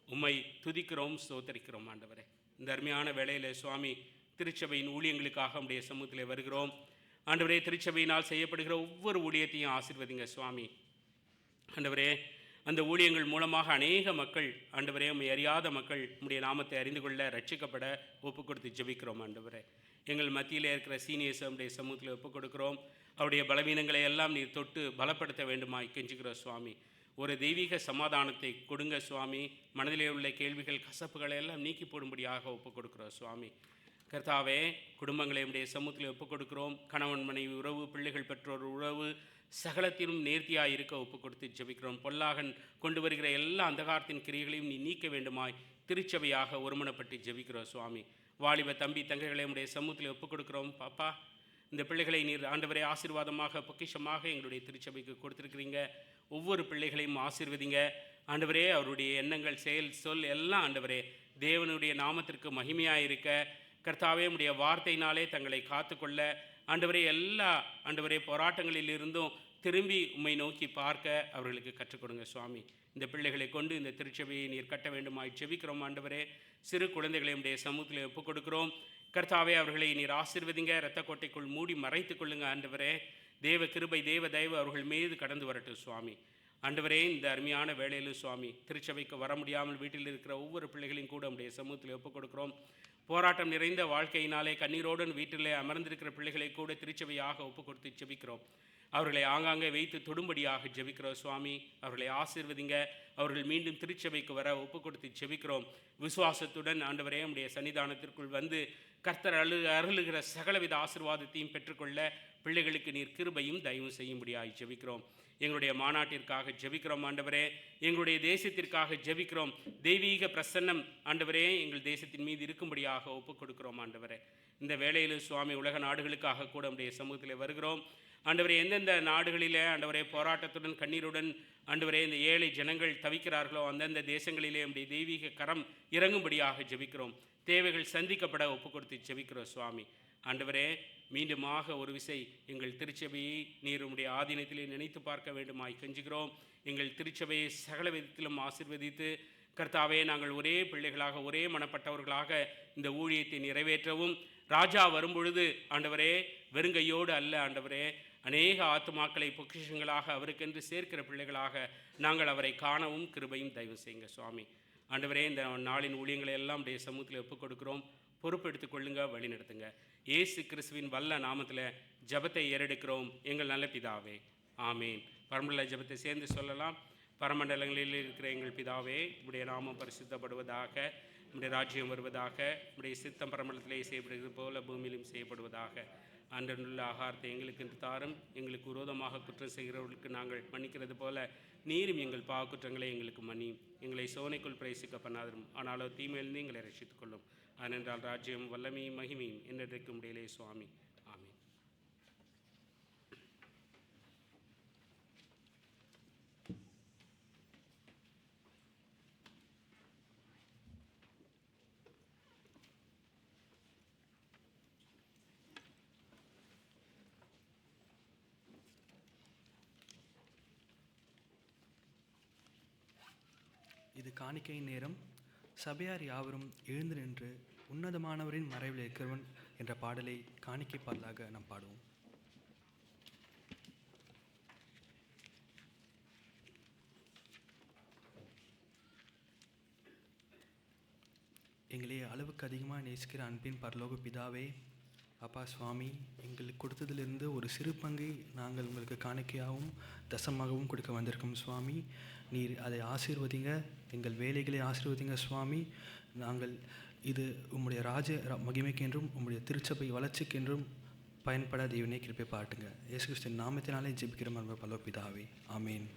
உம்மை துதிக்கிறோம், ஸ்தோத்தரிக்கிறோம். ஆண்டவரே, இந்த அருமையான வேளையில் சுவாமி திருச்சபையின் ஊழியங்களுக்காக உடைய சமூகத்திலே வருகிறோம். ஆண்டவரே, திருச்சபையினால் செய்யப்படுகிற ஒவ்வொரு ஊழியத்தையும் ஆசீர்வதிங்க சுவாமி. ஆண்டவரே, அந்த ஊழியங்கள் மூலமாக அநேக மக்கள் ஆண்டவரே, உம்மை அறியாத மக்கள் உம்முடைய நாமத்தை அறிந்து கொள்ள, ரட்சிக்கப்பட ஒப்பு கொடுத்து ஜெபிக்கிறோம். ஆண்டவரே, எங்கள் மத்தியில் இருக்கிற சீனியர்ஸ் உம்முடைய சமூகத்தில் ஒப்பு கொடுக்கிறோம். அவருடைய பலவீனங்களை எல்லாம் நீர் தொட்டு பலப்படுத்த வேண்டுமாய் கெஞ்சுகிறோம் சுவாமி. ஒரு தெய்வீக சமாதானத்தை கொடுங்க சுவாமி. மனதிலே உள்ள கேள்விகள், கசப்புகளை எல்லாம் நீக்கி போடும்படியாக ஒப்பு கொடுக்கிறோம் சுவாமி. கர்த்தாவே, குடும்பங்களை உடைய சமூகத்தில் ஒப்பு கொடுக்கிறோம். கணவன் மனைவி உறவு, பிள்ளைகள் பெற்றோர் உறவு, சகலத்திலும் நேர்த்தியாக இருக்க ஒப்பு கொடுத்து ஜெபிக்கிறோம். பொல்லாகன் கொண்டு வருகிற எல்லா அந்தகாரத்தின் கிரியைகளையும் நீ நீக்க வேண்டுமாய் திருச்சபையாக ஒருமனப்பட்டு ஜெபிக்கிறோம் சுவாமி. வாலிப தம்பி தங்கைகளை உடைய சமூகத்தில் ஒப்பு கொடுக்கிறோம். பாப்பா, இந்த பிள்ளைகளை நீர் ஆண்டவரே ஆசீர்வாதமாக பொக்கிஷமாக எங்களுடைய திருச்சபைக்கு கொடுத்துருக்கிறீங்க. ஒவ்வொரு பிள்ளைகளையும் ஆசீர்வதிங்க ஆண்டவரே. அவருடைய எண்ணங்கள், செயல், சொல் எல்லாம் ஆண்டவரே தேவனுடைய நாமத்திற்கு மகிமையாக இருக்க, கர்த்தாவே உம்முடைய வார்த்தையினாலே தங்களை காத்துக்கொள்ள ஆண்டவரே, எல்லா ஆண்டவரே போராட்டங்களில் இருந்தும் திரும்பி உம்மை நோக்கி பார்க்க அவர்களுக்கு கற்றுக் கொடுங்க சுவாமி. இந்த பிள்ளைகளை கொண்டு இந்த திருச்சபையை நீர் கட்ட வேண்டுமாய் ஜெபிக்கிறோம். ஆண்டவரே, சிறு குழந்தைகளை உடைய சமூகத்தில் ஒப்புக் கொடுக்கிறோம். கர்த்தாவே, அவர்களை நீர் ஆசீர்வதிங்க, இரத்த கோட்டைக்குள் மூடி மறைத்து கொள்ளுங்க. ஆண்டவரே, தேவ கிருபை, தேவ தயவு அவர்கள் மீது கடந்து வரட்டும் சுவாமி. ஆண்டவரே, இந்த அருமையான வேளையிலும் சுவாமி திருச்சபைக்கு வர முடியாமல் வீட்டில் இருக்கிற ஒவ்வொரு பிள்ளைகளையும் கூட உடைய சமூகத்தில் ஒப்புக் கொடுக்கிறோம். போராட்டம் நிறைந்த வாழ்க்கையினாலே கண்ணீரோடு வீட்டிலே அமர்ந்திருக்கிற பிள்ளைகளை கூட திருச்சபையாக ஒப்புக் கொடுத்து ஜெபிக்கிறோம். அவர்களை ஆங்காங்கே வைத்து தொடும்படியாக ஜெபிக்கிறோம் சுவாமி. அவர்களை ஆசீர்வதிங்க. அவர்கள் மீண்டும் திருச்சபைக்கு வர ஒப்பு கொடுத்து ஜெபிக்கிறோம். விசுவாசத்துடன் ஆண்டவரே உம்முடைய சன்னிதானத்திற்குள் வந்து கர்த்தர் அருளுகிற சகலவித ஆசீர்வாதத்தையும் பெற்றுக்கொள்ள பிள்ளைகளுக்கு நீர் கிருபையும் தயவும் செய்யும்படியாக ஜெபிக்கிறோம். எங்களுடைய மாநாட்டிற்காக ஜெபிக்கிறோம் ஆண்டவரே. எங்களுடைய தேசத்திற்காக ஜெபிக்கிறோம். தெய்வீக பிரசன்னம் ஆண்டவரே எங்கள் தேசத்தின் மீது இருக்கும்படியாக ஒப்புக் கொடுக்கிறோம் ஆண்டவரே. இந்த வேளையில் சுவாமி உலக நாடுகளுக்காக கூட உடைய சமூகத்தில் வருகிறோம் ஆண்டவரே. எந்தெந்த நாடுகளிலே ஆண்டவரே போராட்டத்துடன் கண்ணீருடன் ஆண்டவரே இந்த ஏழை ஜனங்கள் தவிக்கிறார்களோ அந்தந்த தேசங்களிலே உடைய தெய்வீக கரம் இறங்கும்படியாக ஜெபிக்கிறோம். தேவைகள் சந்திக்கப்பட ஒப்பு கொடுத்து ஜெபிக்கிறோம் சுவாமி. ஆண்டவரே, மீண்டுமாக ஒரு விசை எங்கள் திருச்சபையை நீர் உம்முடைய ஆதீனத்திலே நினைத்து பார்க்க வேண்டுமாய் கெஞ்சுகிறோம். எங்கள் திருச்சபையை சகல விதத்திலும் ஆசீர்வதித்து கர்த்தாவே, நாங்கள் ஒரே பிள்ளைகளாக ஒரே மனப்பட்டவர்களாக இந்த ஊழியத்தை நிறைவேற்றவும், ராஜா வரும்பொழுது ஆண்டவரே வெறுங்கையோடு அல்ல ஆண்டவரே, அநேக ஆத்துமாக்களை பொக்கிஷங்களாக அவருக்கென்று சேர்க்கிற பிள்ளைகளாக நாங்கள் அவரை காணவும் கிருபையும் தயவு செய்யுங்க சுவாமி. ஆண்டவரே, இந்த நாளின் ஊழியங்களை எல்லாம் உடைய சமூகத்தில் ஒப்புக் கொடுக்கிறோம். பொறுப்பெடுத்துக் கொள்ளுங்க, வழி நடத்துங்க. இயேசு கிறிஸ்துவின் வல்ல நாமத்தில் ஜபத்தை ஏறெடுக்கிறோம் எங்கள் நல்ல பிதாவே, ஆமேன். பரமண்டல ஜபத்தை சேர்ந்து சொல்லலாம். பரமண்டலங்களில் இருக்கிற எங்கள் பிதாவே, உம்முடைய நாமம் பரிசுத்தப்படுவதாக, உம்முடைய ராஜ்யம் வருவதாக, உம்முடைய சித்தம் பரமண்டலத்திலே செய்யப்படுகிறது போல பூமியிலும் செய்யப்படுவதாக. அன்றனுள்ள ஆகாரத்தை எங்களுக்கு தாரும். எங்களுக்கு விரோதமாக குற்றம் செய்கிறவர்களுக்கு நாங்கள் மன்னிக்கிறது போல நீரும் எங்கள் பாவக்குற்றங்களை எங்களுக்கு மன்னியும். எங்களை சோனைக்குள் பிரவேசிக்க பண்ணாதரும், ஆனாலோ தீமையிலிருந்து எங்களை ரட்சித்துக் கொள்ளும். அதனென்றால் ராஜ்யம் வல்லமையும் மகிமையும் என்றைக்கும் இடையிலே சுவாமி, ஆமீன். இது காணிக்கையின் நேரம். சபையார் யாவரும் எழுந்து நின்று உன்னதமானவரின் மறைவில் இருக்கிறவன் என்ற பாடலை காணிக்கை பாடலாக நாம் பாடுவோம். எங்களே அளவுக்கு அதிகமாக நேசிக்கிற அன்பின் பரலோக பிதாவே, அப்பா சுவாமி, எங்களுக்கு கொடுத்ததிலிருந்து ஒரு சிறு பங்கை நாங்கள் உங்களுக்கு காணிக்கையாகவும் தசமாகவும் கொடுக்க வந்திருக்கோம் சுவாமி. நீர் அதை ஆசீர்வதிங்க, எங்கள் வேலைகளை ஆசீர்வதிங்க சுவாமி. நாங்கள் இது உம்முடைய மகிமைக்கென்றும் உம்முடைய திருச்சபை வளர்ச்சிக்கென்றும் பயன்பட தேவனே கிருபை பாட்டுங்க. இயேசு கிறிஸ்துவின் நாமத்தினாலே ஜெபிக்கிறோம் அன்பு பரலோக பிதாவே, ஆமீன்.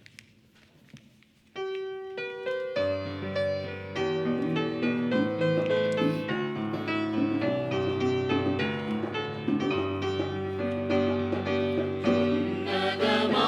உன்னதமா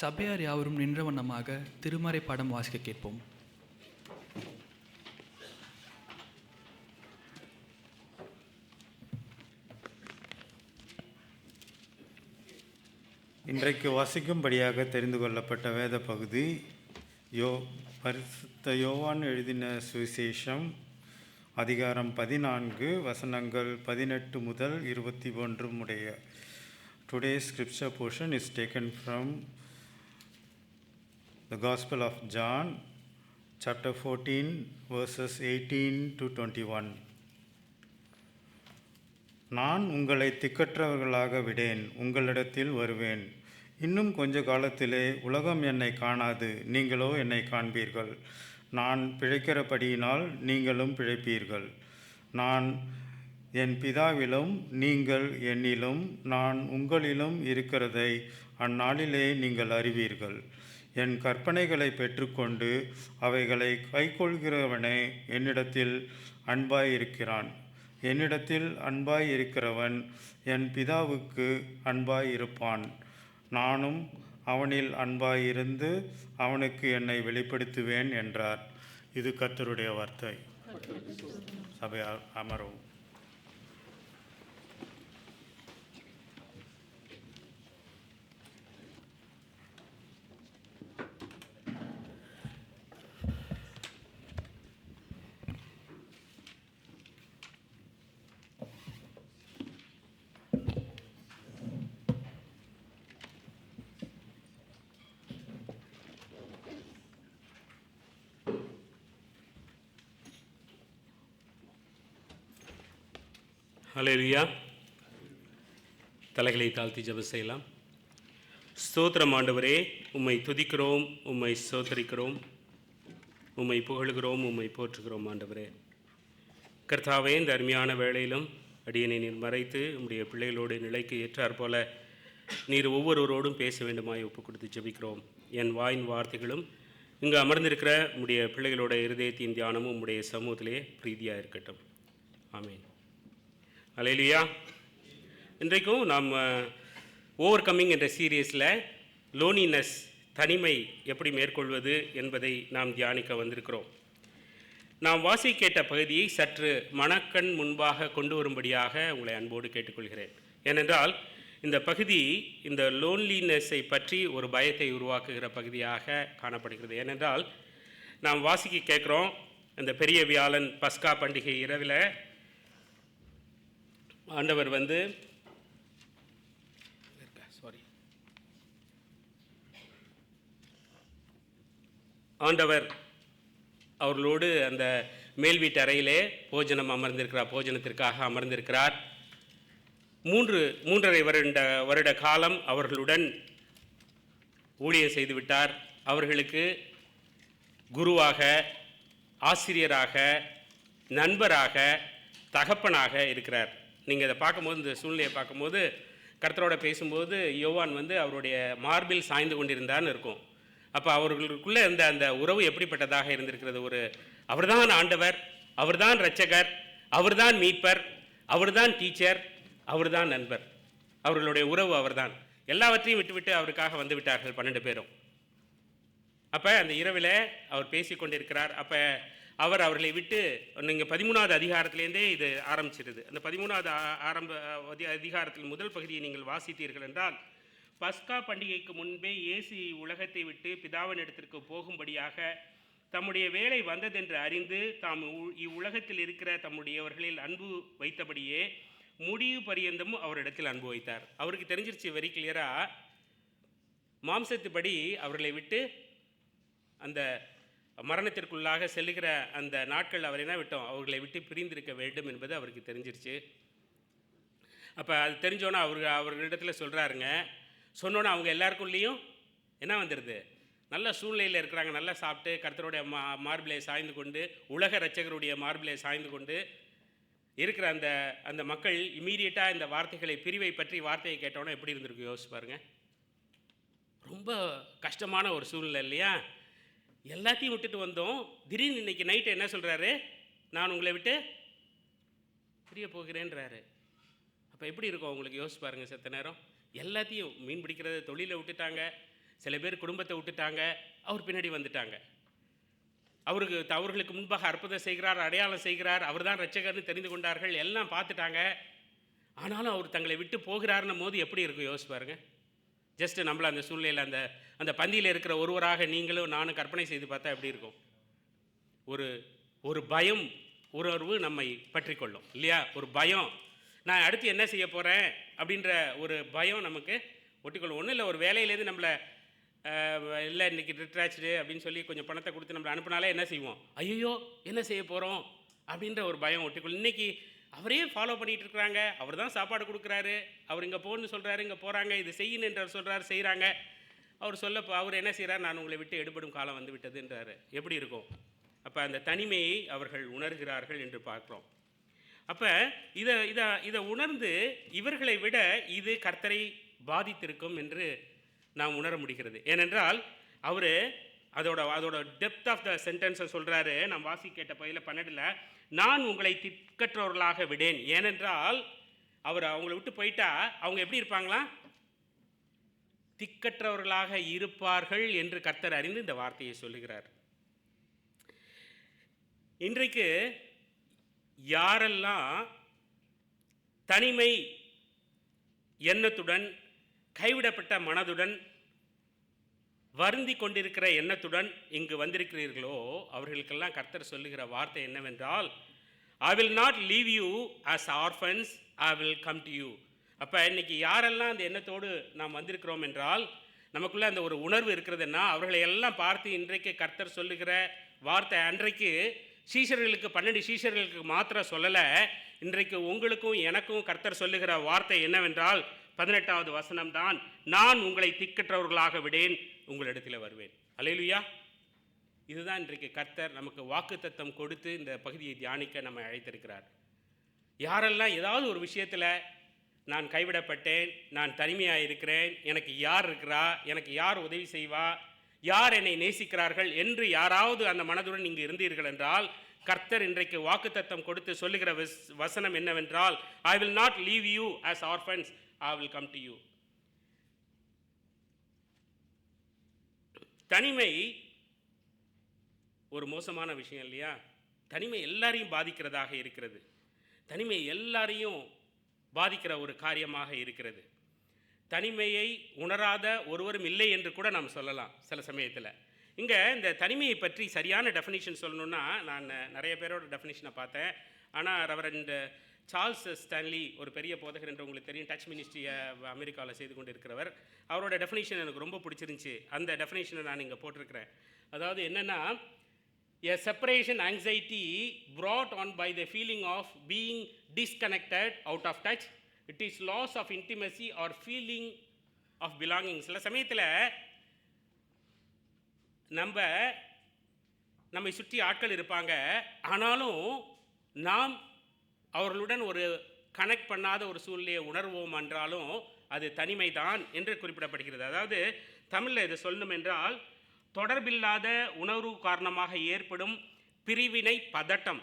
சபையார் யாவரும் நின்ற வண்ணமாக திருமறை பாடம் வாசிக்க கேட்போம். இன்றைக்கு வாசிக்கும்படியாக தெரிந்து கொள்ளப்பட்ட வேத பகுதி பரிசுத்த யோவான் எழுதின சுவிசேஷம் அதிகாரம் 14 வசனங்கள் 18 முதல் 21 முடிய. Today's scripture portion is taken from the Gospel of John, chapter 14, verses 18 to 21. நான் உங்களை திக்கற்றவர்களாக விடேன், உங்களிடத்தில் வருவேன். இன்னும் கொஞ்ச காலத்திலே உலகம் என்னை காணாது, நீங்களோ என்னை காண்பீர்கள். நான் பிழைக்கிறபடியினால் நீங்களும் பிழைப்பீர்கள். நான் என் பிதாவிலும் நீங்கள் என்னிலும் நான் உங்களிலும் இருக்கிறதை அந்நாளிலே நீங்கள் அறிவீர்கள். என் கற்பனைகளை பெற்றுக்கொண்டு அவைகளை கைக்கொள்கிறவனே என்னிடத்தில் அன்பாயிருக்கிறான். என்னிடத்தில் அன்பாய் இருக்கிறவன் என் பிதாவுக்கு அன்பாய் இருப்பான். நானும் அவனில் அன்பாயிருந்து அவனுக்கு என்னை வெளிப்படுத்துவேன் என்றார். இது கர்த்தருடைய வார்த்தை. சபை அமரவும். ஹல்லேலூயா. தலைகளை தாழ்த்தி ஜெபம் செய்யலாம். ஸ்தோத்திரம் ஆண்டவரே, உம்மை துதிக்கிறோம், உம்மை ஸ்தோத்திரிக்கிறோம், உம்மை புகழுகிறோம், உம்மை போற்றுகிறோம் ஆண்டவரே. கர்த்தாவே, இந்த அருமையான வேளையிலும் அடியனை நீர் மறைத்து உம்முடைய பிள்ளைகளோடு நிலைக்கு ஏற்றார் போல நீர் ஒவ்வொருவரோடும் பேச வேண்டுமாய் ஒப்பு கொடுத்து ஜெபிக்கிறோம். என் வாயின் வார்த்தைகளும் இங்கு அமர்ந்திருக்கிற உம்முடைய பிள்ளைகளோட இருதயத்தின் தியானமும் உம்முடைய சமூகத்திலே பிரீதியாக இருக்கட்டும். ஆமீன். ஹல்லேலூயா. இன்றைக்கும் நாம் ஓவர் கம்மிங் என்ற சீரியஸில் லோனினஸ், தனிமை எப்படி மேற்கொள்வது என்பதை நாம் தியானிக்க வந்திருக்கிறோம். நாம் வாசி கேட்ட பகுதியை சற்று மனக்கண் முன்பாக கொண்டு வரும்படியாக உங்களை அன்போடு கேட்டுக்கொள்கிறேன். ஏனென்றால் இந்த பகுதி இந்த லோன்லினஸை பற்றி ஒரு பயத்தை உருவாக்குகிற பகுதியாக காணப்படுகிறது. ஏனென்றால் நாம் வாசிக்க கேட்குறோம், இந்த பெரிய வியாழன் பஸ்கா பண்டிகை இரவில் ஆண்டவர் அவர்களோடு அந்த மேல் வீட்டு அறையிலே போஜனத்திற்காக அமர்ந்திருக்கிறார். 3.5 வருட காலம் அவர்களுடன் ஊழியம் செய்துவிட்டார். அவர்களுக்கு குருவாக, ஆசிரியராக, நண்பராக, தகப்பனாக இருக்கிறார். நீங்கள் இதை பார்க்கும்போது, இந்த சூழ்நிலையை பார்க்கும்போது, கர்த்தரோட பேசும்போது யோவான் அவருடைய மார்பில் சாய்ந்து கொண்டிருந்தான்னு இருக்கும். அப்போ அவர்களுக்குள்ளே இருந்த அந்த உறவு எப்படிப்பட்டதாக இருந்திருக்கிறது. அவர்தான் ஆண்டவர், அவர்தான் இரட்சகர், அவர்தான் மீட்பர், அவர்தான் டீச்சர், அவர்தான் நண்பர். அவர்களுடைய உறவு அவர்தான். எல்லாவற்றையும் விட்டுவிட்டு அவருக்காக வந்து விட்டார்கள் 12 பேரும். அப்போ அந்த இரவில் அவர் பேசி கொண்டிருக்கிறார். அப்போ அவர்களை விட்டு, நீங்கள் 13வது அதிகாரத்திலேருந்தே இது ஆரம்பிச்சிருது. அந்த 13வது அதிகாரத்தில் முதல் பகுதியை நீங்கள் வாசித்தீர்கள் என்றால், பஸ்கா பண்டிகைக்கு முன்பே இயேசு உலகத்தை விட்டு பிதாவின் இடத்திற்கு போகும்படியாக தம்முடைய வேலை வந்ததென்று அறிந்து தாம் இவ்வுலகத்தில் இருக்கிற தம்முடையவர்களில் அன்பு வைத்தபடியே முடிவு பரியந்தமும் அவரிடத்தில் அன்பு வைத்தார். அவருக்கு தெரிஞ்சிருச்சு வெரி கிளியராக, மாம்சத்துப்படி அவர்களை விட்டு அந்த மரணத்திற்குள்ளாக செல்லுகிற அந்த நாட்கள் அவர் என்ன விட்டோம், அவர்களை விட்டு பிரிந்திருக்க வேண்டும் என்பது அவருக்கு தெரிஞ்சிருச்சு. அப்போ அது தெரிஞ்சோன்னா அவர்களிடத்தில் சொல்கிறாருங்க. சொன்னோன்னே அவங்க எல்லாருக்குள்ளேயும் என்ன வந்துடுது, நல்ல சூழ்நிலையில் இருக்கிறாங்க, நல்லா சாப்பிட்டு கர்த்தருடைய மார்பிலே சாய்ந்து கொண்டு, உலக இரட்சகருடைய மார்பிலே சாய்ந்து கொண்டு இருக்கிற அந்த மக்கள் இம்மீடியட்டாக இந்த பிரிவை பற்றி வார்த்தையை கேட்டோன்னா எப்படி இருந்திருக்கு யோசிச்சு பாருங்கள். ரொம்ப கஷ்டமான ஒரு சூழ்நிலை இல்லையா? எல்லாத்தையும் விட்டுட்டு வந்தோம், திடீர்னு இன்னைக்கு நைட்டு என்ன சொல்கிறாரு, நான் உங்களை விட்டு பிரிய போகிறேன்றாரு. அப்போ எப்படி இருக்கும் அவங்களுக்கு யோசிச்சு பாருங்கள். செத்த நேரம் எல்லாத்தையும் மீன் பிடிக்கிறத தொழிலை விட்டுட்டாங்க, சில பேர் குடும்பத்தை விட்டுட்டாங்க, அவர் பின்னாடி வந்துட்டாங்க. அவர்களுக்கு முன்பாக அற்புதம் செய்கிறார், அடையாளம் செய்கிறார், அவர் தான் இரட்சகர்னு தெரிந்து கொண்டார்கள், எல்லாம் பார்த்துட்டாங்க. ஆனாலும் அவர் தங்களை விட்டு போகிறாருன்னும் போது எப்படி இருக்கும் யோசிச்சு பாருங்க. ஜஸ்ட்டு நம்மள அந்த சூழ்நிலையில் அந்த பந்தியில் இருக்கிற ஒருவராக நீங்களும் நானும் கற்பனை செய்து பார்த்தா எப்படி இருக்கும்? ஒரு பயம் உணர்வு நம்மை பற்றி கொள்ளும் இல்லையா? ஒரு பயம், நான் அடுத்து என்ன செய்ய போகிறேன் அப்படின்ற ஒரு பயம் நமக்கு ஒட்டிக்கொள்ளும். ஒன்றும் இல்லை, ஒரு வேலையிலேருந்து நம்மளை இல்லை இன்றைக்கி ரிட்ராச்டு அப்படின்னு சொல்லி கொஞ்சம் பணத்தை கொடுத்து நம்மளை அனுப்புனாலே என்ன செய்வோம்? ஐயோ என்ன செய்ய போகிறோம் அப்படின்ற ஒரு பயம் ஒட்டிக்கொள்ளும். இன்றைக்கி அவரே ஃபாலோ பண்ணிகிட்டு இருக்கிறாங்க, அவர் தான் சாப்பாடு கொடுக்குறாரு, அவர் இங்கே போகணுன்னு சொல்கிறாரு, இங்கே போகிறாங்க, இது செய்யணும் என்று அவர் சொல்கிறார், செய்கிறாங்க. அவர் என்ன செய்கிறார்? நான் உங்களை விட்டு எடுபடும் காலம் வந்து விட்டதுன்றாரு. எப்படி இருக்கும்? அப்போ அந்த தனிமையை அவர்கள் உணர்கிறார்கள் என்று பார்க்குறோம். அப்போ இதை உணர்ந்து இவர்களை விட இது கர்த்தரை பாதித்திருக்கும் என்று நாம் உணர முடிகிறது. ஏனென்றால் அவர் அதோட டெப்த் ஆஃப் த சென்டென்ஸை சொல்கிறாரு. நாம் வாசி கேட்ட பகுதியில் 12, நான் உங்களை திக்கற்றவர்களாக விடேன். ஏனென்றால் அவர் அவங்கள விட்டு போயிட்டா அவங்க எப்படி இருப்பாங்களா? திக்கற்றவர்களாக இருப்பார்கள் என்று கர்த்தர் அறிந்து இந்த வார்த்தையை சொல்லுகிறார். இன்றைக்கு யாரெல்லாம் தனிமை எண்ணத்துடன், கைவிடப்பட்ட மனதுடன், வருந்தி கொண்டிருக்கிற எண்ணத்துடன் இங்கு வந்திருக்கிறீர்களோ அவர்களுக்கெல்லாம் கர்த்தர் சொல்லுகிற வார்த்தை என்னவென்றால், I will not leave you as orphans, I will come to you. அப்போ இன்றைக்கி யாரெல்லாம் அந்த எண்ணத்தோடு நாம் வந்திருக்கிறோம் என்றால், நமக்குள்ளே அந்த ஒரு உணர்வு இருக்கிறதுன்னா அவர்களை எல்லாம் பார்த்து இன்றைக்கு கர்த்தர் சொல்லுகிற வார்த்தை, அன்றைக்கு சீஷர்களுக்கு 12 சீஷர்களுக்கு மாத்திரம் சொல்லலை, இன்றைக்கு உங்களுக்கும் எனக்கும் கர்த்தர் சொல்லுகிற வார்த்தை என்னவென்றால் 18வது வசனம் தான், நான் உங்களை திக்கற்றவர்களாக விடேன், உங்களிடத்தில் வருவேன். அல்லேலூயா. இதுதான் இன்றைக்கு கர்த்தர் நமக்கு வாக்குத்தத்தம் கொடுத்து இந்த பகுதியை தியானிக்க நம்ம அழைத்திருக்கிறார். யாரெல்லாம் ஏதாவது ஒரு விஷயத்தில் நான் கைவிடப்பட்டேன், நான் தனிமையாக இருக்கிறேன், எனக்கு யார் இருக்கிறா, எனக்கு யார் உதவி செய்வா, யார் என்னை நேசிக்கிறார்கள் என்று யாராவது அந்த மனதுடன் இங்கு இருந்தீர்கள் என்றால், கர்த்தர் இன்றைக்கு வாக்குத்தத்தம் கொடுத்து சொல்லுகிற வசனம் என்னவென்றால், I will not leave you as orphans, I will come to you. தனிமை ஒரு மோசமான விஷயம் இல்லையா? தனிமை எல்லாரையும் பாதிக்கிறதாக இருக்கிறது. தனிமை எல்லாரையும் பாதிக்கிற ஒரு காரியமாக இருக்கிறது. தனிமையை உணராத ஒருவரும் இல்லை என்று கூட நாம் சொல்லலாம் சில சமயத்தில். இங்கே இந்த தனிமையை பற்றி சரியான டெஃபினிஷன் சொல்லணுன்னா, நான் நிறைய பேரோட டெஃபினிஷனை பார்த்தேன். ஆனால் ரெவரண்ட் சார்ல்ஸ் ஸ்டான்லி, ஒரு பெரிய போதகர் என்று உங்களுக்கு தெரியும், டச் மினிஸ்ட்ரியை அமெரிக்காவில் செய்து கொண்டு இருக்கிறவர், அவரோட டெஃபினிஷன் எனக்கு ரொம்ப பிடிச்சிருந்துச்சி. அந்த டெஃபினிஷனை நான் இங்கே போட்டிருக்கிறேன். அதாவது என்னென்னா, a separation anxiety brought on by the feeling of being disconnected, out of touch. It is loss of intimacy or feeling of belonging. சில சமயத்தில் நம்மை சுற்றி ஆட்கள் இருப்பாங்க, ஆனாலும் நாம் அவர்களுடன் ஒரு கனெக்ட் பண்ணாத ஒரு சூழ்நிலையை உணர்வோம் என்றாலும் அது தனிமை தான் என்று குறிப்பிடப்படுகிறது. அதாவது தமிழில் இதை சொல்லணும் என்றால், தொடர்பில்லாத உணர்வு காரணமாக ஏற்படும் பிரிவினை பதட்டம்.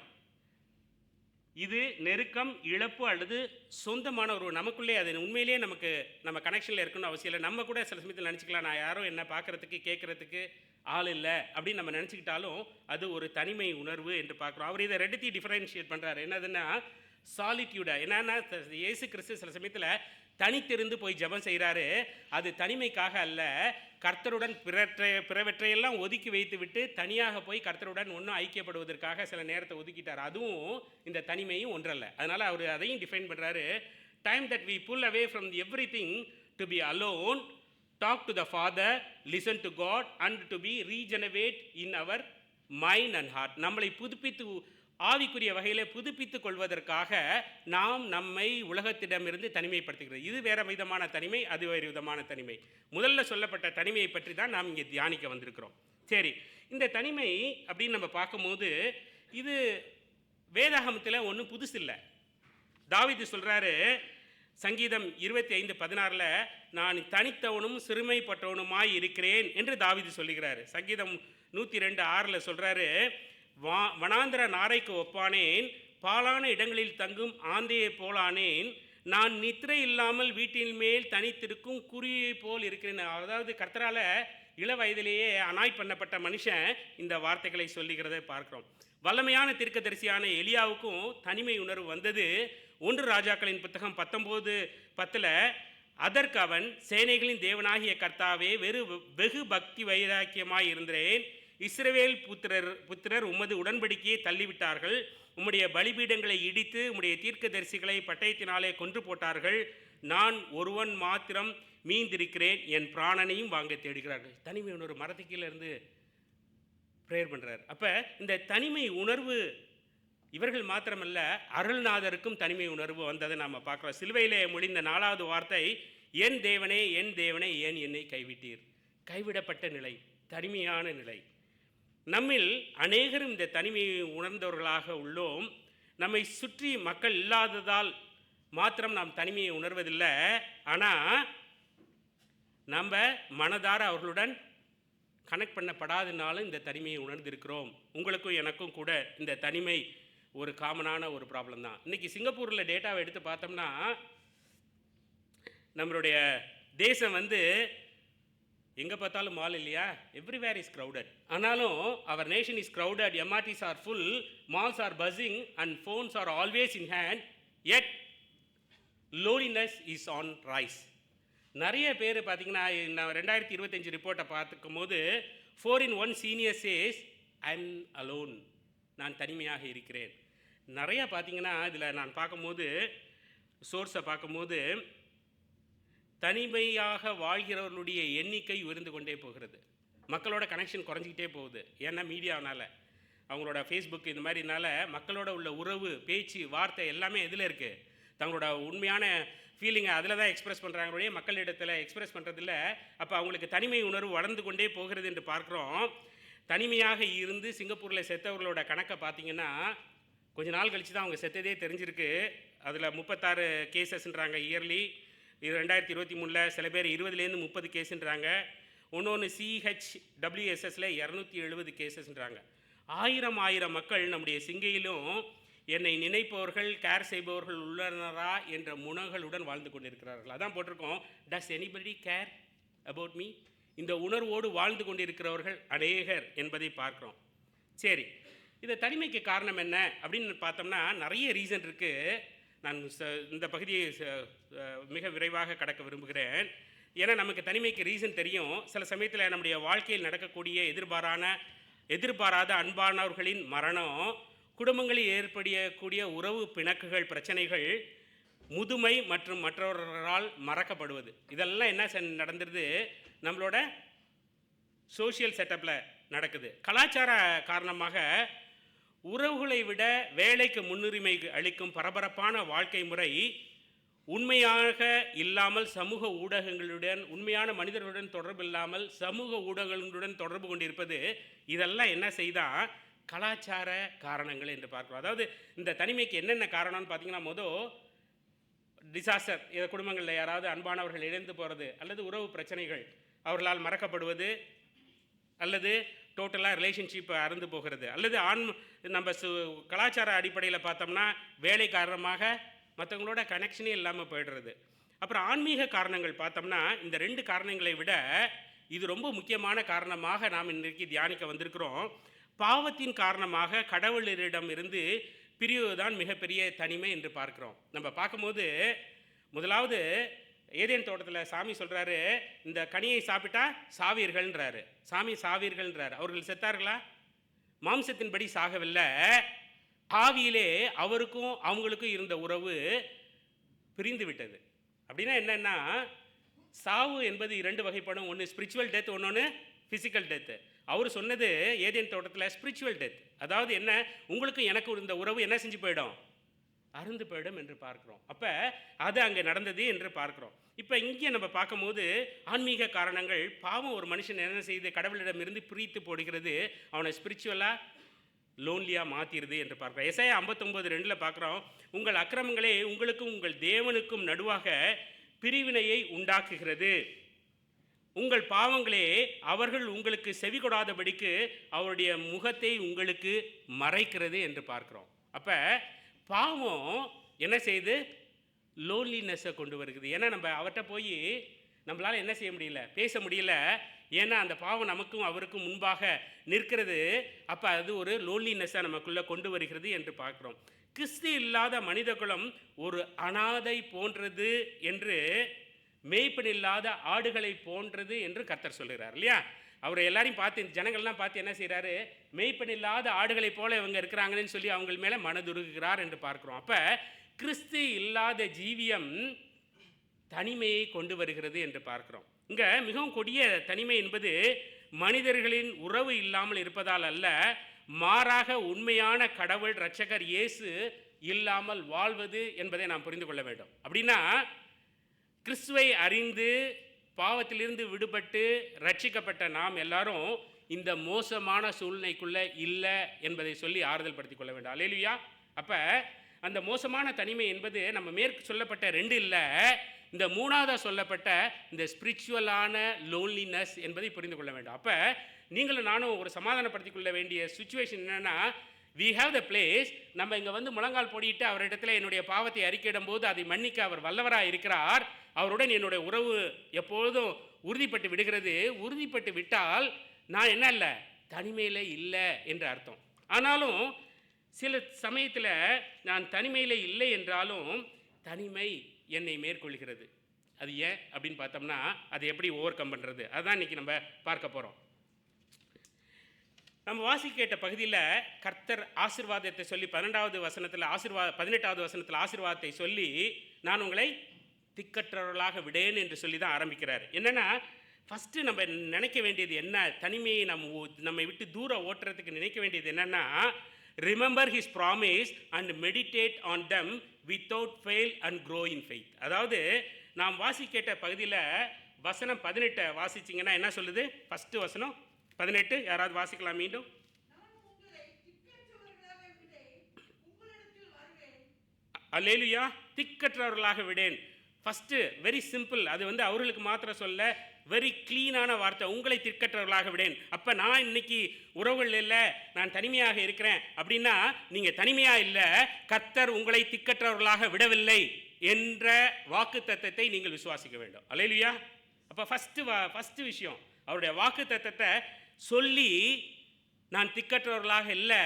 இது நெருக்கம், இழப்பு அல்லது சொந்தமான ஒரு நமக்குள்ளே, அது உண்மையிலேயே நம்ம கனெக்ஷனில் இருக்கணும்னு அவசியம் இல்லை. நம்ம கூட சில சமயத்தில் நினச்சிக்கலாம், நான் யாரும் என்ன பார்க்குறதுக்கு கேட்குறதுக்கு ஆள் இல்லை அப்படின்னு நம்ம நினச்சிக்கிட்டாலும் அது ஒரு தனிமை உணர்வு என்று பார்க்குறோம். அவர் இதை ரெண்டுத்தையும் டிஃபரன்ஷியேட் பண்ணுறாரு. என்னதுன்னா, சாலிட்யூடை என்னன்னா, இயேசு கிறிஸ்து சில சமயத்தில் தனித்திருந்து போய் ஜெபம் செய்கிறாரு. அது தனிமைக்காக அல்ல, கர்த்தருடன் பிறவற்றையெல்லாம் ஒதுக்கி வைத்து விட்டு தனியாக போய் கர்த்தருடன் ஒன்றும் ஐக்கியப்படுவதற்காக சில நேரத்தை ஒதுக்கிட்டார். அதுவும் இந்த தனிமையும் ஒன்றல்ல. அதனால் அவர் அதையும் டிஃபைன் பண்ணுறாரு. Time that we pull away from everything to be alone, talk to the father, listen to God and to be regenerate in our mind and heart. நம்மளை புதுப்பித்து ஆவிக்குரிய வகையில் புதுப்பித்துக் கொள்வதற்காக நாம் நம்மை உலகத்திடமிருந்து தனிமைப்படுத்துகிறது. இது வேறு விதமான தனிமை, அது வேறு விதமான தனிமை. முதல்ல சொல்லப்பட்ட தனிமையை பற்றி தான் நாம் இங்கே தியானிக்க வந்திருக்கிறோம். சரி, இந்த தனிமை அப்படின்னு நம்ம பார்க்கும்போது இது வேதாகமத்தில் ஒன்றும் புதுசு இல்லை. தாவீது சொல்கிறாரு, சங்கீதம் 25:16, நான் தனித்தவனும் சிறுமைப்பட்டவனுமாய் இருக்கிறேன் என்று தாவீது சொல்லுகிறார். சங்கீதம் 102:6 சொல்கிறாரு, வனாந்திர நாரைக்கு ஒப்பானேன், பாலான இடங்களில் தங்கும் ஆந்தையை போலானேன், நான் நித்திரை இல்லாமல் வீட்டின் மேல் தனித்திருக்கும் குருவியை போல் இருக்கிறேன். அதாவது கர்த்தரால் இள வயதிலேயே அனாய் பண்ணப்பட்ட மனுஷன் இந்த வார்த்தைகளை சொல்லுகிறதை பார்க்கிறோம். வல்லமையான தீர்க்கதரிசியான எலியாவுக்கும் தனிமை உணர்வு வந்தது. 1 ராஜாக்களின் புத்தகம் 19:10 அதற்கு அவன், சேனைகளின் தேவனாகிய கர்த்தாவே, வெகு பக்தி வைராக்கியமாய் இருந்தேன். இஸ்ரவேல் புத்திரர் உமது உடன்படிக்கையை தள்ளிவிட்டார்கள். உம்முடைய பலிபீடங்களை இடித்து உம்முடைய தீர்க்கதரிசிகளை பட்டயத்தினாலே கொன்று போட்டார்கள். நான் ஒருவன் மாத்திரம் மீந்திருக்கிறேன், என் பிராணனையும் வாங்க தேடுகிறார்கள். தனிமை உணர்வு, மரத்து கீழே இருந்து ப்ரேயர் பண்ணுறார். அப்போ இந்த தனிமை உணர்வு இவர்கள் மாத்திரமல்ல, அருள்நாதருக்கும் தனிமை உணர்வு வந்ததை நாம் பார்க்குறோம். சிலுவையிலே மொழிந்த 4வது வார்த்தை, என் தேவனே என் தேவனே ஏன் என்னை கைவிட்டீர். கைவிடப்பட்ட நிலை, தனிமையான நிலை. நம்மில் அநேகரும் இந்த தனிமையை உணர்ந்தவர்களாக உள்ளோம். நம்மை சுற்றி மக்கள் இல்லாததால் மாத்திரம் நாம் தனிமையை உணர்வதில்லை. ஆனால் நம்ம மனதார அவர்களுடன் கனெக்ட் பண்ணப்படாதனாலும் இந்த தனிமையை உணர்ந்திருக்கிறோம். உங்களுக்கும் எனக்கும் கூட இந்த தனிமை ஒரு காமனான ஒரு ப்ராப்ளம் தான். இன்றைக்கி சிங்கப்பூரில் டேட்டாவை எடுத்து பார்த்தோம்னா, நம்மளுடைய தேசம் எங்கே பார்த்தாலும் மால் இல்லையா, எவ்ரிவேர் இஸ் க்ரௌடட். ஆனாலும் our nation is crowded, MRTs are full, malls are buzzing and phones are always in hand, yet loneliness is on rise. நிறைய பேர் பார்த்தீங்கன்னா, நான் 2025 ரிப்போர்ட்டை பார்த்துக்கும் போது 4 in 1 senior says I am alone, நான் தனிமையாக இருக்கிறேன். நிறையா பார்த்தீங்கன்னா இதில் நான் பார்க்கும்போது சோர்ஸை பார்க்கும்போது தனிமையாக வாழ்கிறவர்களுடைய எண்ணிக்கை உயர்ந்து கொண்டே போகிறது. மக்களோட கனெக்ஷன் குறைஞ்சிக்கிட்டே போகுது. ஏன்னா மீடியானால், அவங்களோட ஃபேஸ்புக் இந்த மாதிரினால மக்களோட உள்ள உறவு, பேச்சு, வார்த்தை எல்லாமே எதில் இருக்குது, தங்களோட உண்மையான ஃபீலிங்கை அதில் தான் எக்ஸ்ப்ரெஸ் பண்ணுறாங்களுடைய மக்களிடத்தில் எக்ஸ்ப்ரெஸ் பண்ணுறதில்ல. அப்போ அவங்களுக்கு தனிமை உணர்வு வளர்ந்து கொண்டே போகிறது என்று பார்க்குறோம். தனிமையாக இருந்து சிங்கப்பூரில் செத்தவர்களோட கணக்கை பார்த்திங்கன்னா, கொஞ்ச நாள் கழித்து தான் அவங்க செத்ததே தெரிஞ்சிருக்கு. அதில் 36 கேசஸ்ன்றாங்க இயர்லி. இது 2023 சில பேர் 20லேருந்து 30 கேஸுன்றாங்க. ஒன்று CHWSSல 270 கேசஸ்ன்றாங்க. 1000 மக்கள் நம்முடைய சிங்கையிலும் என்னை நினைப்பவர்கள், கேர் செய்பவர்கள் உள்ளனரா என்ற முனகளுடன் வாழ்ந்து கொண்டிருக்கிறார்கள். அதான் போட்டிருக்கோம், டஸ் எனிபடி கேர் அபவுட் மீ. இந்த உணர்வோடு வாழ்ந்து கொண்டிருக்கிறவர்கள் அநேகர் என்பதை பார்க்குறோம். சரி, இந்த தனிமைக்கு காரணம் என்ன அப்படின்னு பார்த்தோம்னா நிறைய ரீசன் இருக்குது. நான் இந்த பகுதியை மிக விரைவாக கடக்க விரும்புகிறேன். ஏன்னா நமக்கு தனிமைக்கு ரீசன் தெரியும். சில சமயத்தில் நம்முடைய வாழ்க்கையில் நடக்கக்கூடிய எதிர்பாராத அன்பானவர்களின் மரணம், குடும்பங்களில் ஏற்படக்கூடிய உறவு பிணக்குகள், பிரச்சனைகள், முதுமை மற்றும் மற்றவர்களால் மறக்கப்படுவது, இதெல்லாம் என்ன நடந்துருது, நம்மளோட சோஷியல் செட்டப்பில் நடக்குது. கலாச்சார காரணமாக உறவுகளை விட வேலைக்கு முன்னுரிமை அளிக்கும் பரபரப்பான வாழ்க்கை முறை உண்மையாக இல்லாமல் சமூக ஊடகங்களுடன், உண்மையான மனிதர்களுடன் தொடர்பு இல்லாமல் சமூக ஊடகங்களுடன் தொடர்பு கொண்டிருப்பது, இதெல்லாம் என்ன செய்தால் கலாச்சார காரணங்கள் என்று பார்க்கிறோம். அதாவது இந்த தனிமைக்கு என்னென்ன காரணம்னு பார்த்தீங்கன்னா, டிசாஸ்டர், குடும்பங்களில் யாராவது அன்பானவர்கள் இழந்து போகிறது, அல்லது உறவு பிரச்சனைகள் அவர்களால் மறக்கப்படுவது, அல்லது டோட்டலாக ரிலேஷன்ஷிப் அறுந்து போகிறது, அல்லது நம்ம கலாச்சார அடிப்படையில் பார்த்தோம்னா வேலை காரணமாக மற்றவங்களோட கனெக்ஷனே இல்லாமல் போய்டுறது. அப்புறம் ஆன்மீக காரணங்கள் பார்த்தோம்னா, இந்த 2 காரணங்களை விட இது ரொம்ப முக்கியமான காரணமாக நாம் இன்றைக்கு தியானிக்க வந்திருக்கிறோம். பாவத்தின் காரணமாக கடவுளரிடம் இருந்து பிரிவு தான் மிகப்பெரிய தனிமை என்று பார்க்கிறோம். நம்ம பார்க்கும்போது முதலாவது ஏதேன் தோட்டத்தில் சாமி சொல்கிறாரு, இந்த கனியை சாப்பிட்டா சாவீர்கள்ன்றாரு. சாமி சாவீர்கள்ன்றாரு. அவர்கள் செத்தார்களா? மாம்சத்தின்படி சாகவில்லை, ஆவியிலே அவருக்கும் அவங்களுக்கும் இருந்த உறவு பிரிந்து விட்டது. அப்படின்னா என்னென்னா, சாவு என்பது 2 வகைப்படும். ஒன்று ஸ்பிரிச்சுவல் டெத், ஒன்று ஃபிசிக்கல் டெத்து. அவர் சொன்னது ஏதேன் தோட்டத்தில் ஸ்பிரிச்சுவல் டெத். அதாவது என்ன, உங்களுக்கும் எனக்கும் இருந்த உறவு என்ன செஞ்சு போயிடும், அருந்து போயிடும் என்று பார்க்குறோம். அப்போ அது அங்கே நடந்தது என்று பார்க்குறோம். இப்போ இங்கே நம்ம பார்க்கும்போது ஆன்மீக காரணங்கள், பாவம் ஒரு மனுஷன் என்ன செய்து கடவுளிடமிருந்து பிரித்து போடுகிறது, அவனை ஸ்பிரிச்சுவலாக லோன்லியாக மாற்றிடுது என்று பார்க்குறோம். எசாயா 59:2 பார்க்குறோம், உங்கள் அக்கிரமங்களே உங்களுக்கும் உங்கள் தேவனுக்கும் நடுவாக பிரிவினையை உண்டாக்குகிறது, உங்கள் பாவங்களே அவர்கள் உங்களுக்கு செவி கொடாதபடிக்கு அவருடைய முகத்தை உங்களுக்கு மறைக்கிறது என்று பார்க்குறோம். அப்போ பாவம் என்ன செய்து லோன்லினஸை கொண்டு வருகிறது. ஏன்னா நம்ம அவர்கிட்ட போய் நம்மளால் என்ன செய்ய முடியல, பேச முடியல. ஏன்னா அந்த பாவம் நமக்கும் அவருக்கும் முன்பாக நிற்கிறது. அப்போ அது ஒரு லோன்லினஸை நமக்குள்ளே கொண்டு வருகிறது என்று பார்க்குறோம். கிறிஸ்து இல்லாத மனித குலம் ஒரு அனாதை போன்றது என்று, மேய்ப்பன் இல்லாத ஆடுகளை போன்றது என்று கர்த்தர் சொல்கிறார் இல்லையா? அவர் எல்லாரையும் பார்த்து, ஜனங்கள்லாம் பார்த்து என்ன செய்கிறாரு, மேய்ப்பன் இல்லாத ஆடுகளை போல இவங்க இருக்கிறாங்கன்னு சொல்லி அவங்க மேலே மனதுருகிறார் என்று பார்க்குறோம். அப்போ கிறிஸ்து இல்லாத ஜீவியம் தனிமையை கொண்டு வருகிறது என்று பார்க்கிறோம். இங்கே மிகவும் கொடிய தனிமை என்பது மனிதர்களின் உறவு இல்லாமல் இருப்பதால் அல்ல, மாறாக உண்மையான கடவுள் இரட்சகர் இயேசு இல்லாமல் வாழ்வது என்பதை நாம் புரிந்து கொள்ள வேண்டும். அப்படின்னா கிறிஸ்துவை அறிந்து பாவத்திலிருந்து விடுபட்டு ரட்சிக்கப்பட்ட நாம் எல்லாரும் இந்த மோசமான சூழ்நிலைக்குள்ளே இல்லை என்பதை சொல்லி ஆறுதல் படுத்திக் கொள்ள வேண்டும். அல்லேலூயா. அப்போ அந்த மோசமான தனிமை என்பது நம்ம மேற்கு சொல்லப்பட்ட 2 இல்லை, இந்த 3ஆவதாக சொல்லப்பட்ட இந்த ஸ்பிரிச்சுவலான லோன்லினஸ் என்பதை புரிந்து கொள்ள வேண்டும். அப்போ நீங்களும் நானும் ஒரு சமாதானப்படுத்திக் கொள்ள வேண்டிய சுச்சுவேஷன் என்னென்னா, we have the place. நம்ம இங்கே வந்து முழங்கால் போடிட்டு அவரிடத்துல என்னுடைய பாவத்தை அறிக்கையிடும் போது அதை மன்னிக்க அவர் வல்லவராக இருக்கிறார். அவருடன் என்னுடைய உறவு எப்பொழுதும் உறுதிப்பட்டு விடுகிறது. உறுதிப்பட்டு விட்டால் நான் என்ன இல்லை, தனிமையில் இல்லை என்று அர்த்தம். ஆனாலும் சில சமயத்தில் நான் தனிமையில் இல்லை என்றாலும் தனிமை என்னை மேற்கொள்கிறது. அது ஏன் அப்படின்னு பார்த்தோம்னா, அதை எப்படி ஓவர் கம் பண்ணுறது, அதுதான் இன்றைக்கி நம்ம பார்க்க போகிறோம். நம்ம வாசி கேட்ட பகுதியில் கர்த்தர் ஆசீர்வாதத்தை சொல்லி 18வது வசனத்தில் 18வது வசனத்தில் ஆசீர்வாதத்தை சொல்லி, நான் உங்களை திக்கற்றவர்களாக விடேன் என்று சொல்லி தான் ஆரம்பிக்கிறார். என்னென்னா, ஃபஸ்ட்டு நம்ம நினைக்க வேண்டியது என்ன, தனிமையை நம்மை விட்டு தூரம் ஓட்டுறதுக்கு நினைக்க வேண்டியது என்னென்னா, remember his promise and meditate on them without fail and grow in faith. அதாவது நாம் வாசி கேட்ட பகுதியில் வசனம் 18 வாசிச்சிங்கன்னா என்ன சொல்லுது? ஃபஸ்ட்டு வசனம் 18 யாராவது வாசிக்கலாம் மீண்டும். அல்லேலூயா. திக்கற்றவர்களாக விடேன். First very simple. அது வந்து அவர்களுக்கு மாத்திரம் சொல்ல, வெரி க்ளீனான வார்த்தை, உங்களை திக்கற்றவர்களாக விடேன். அப்போ நான் இன்னைக்கு உறவுகள் இல்லை, நான் தனிமையாக இருக்கிறேன் அப்படின்னா நீங்கள் தனிமையாக இல்லை, கர்த்தர் உங்களை திக்கற்றவர்களாக விடவில்லை என்ற வாக்கு தத்தத்தை நீங்கள் விசுவாசிக்க வேண்டும். அல்லேலூயா. அப்போ ஃபஸ்ட்டு விஷயம், அவருடைய வாக்கு தத்தத்தை சொல்லி, நான் திக்கற்றவர்களாக இல்லை,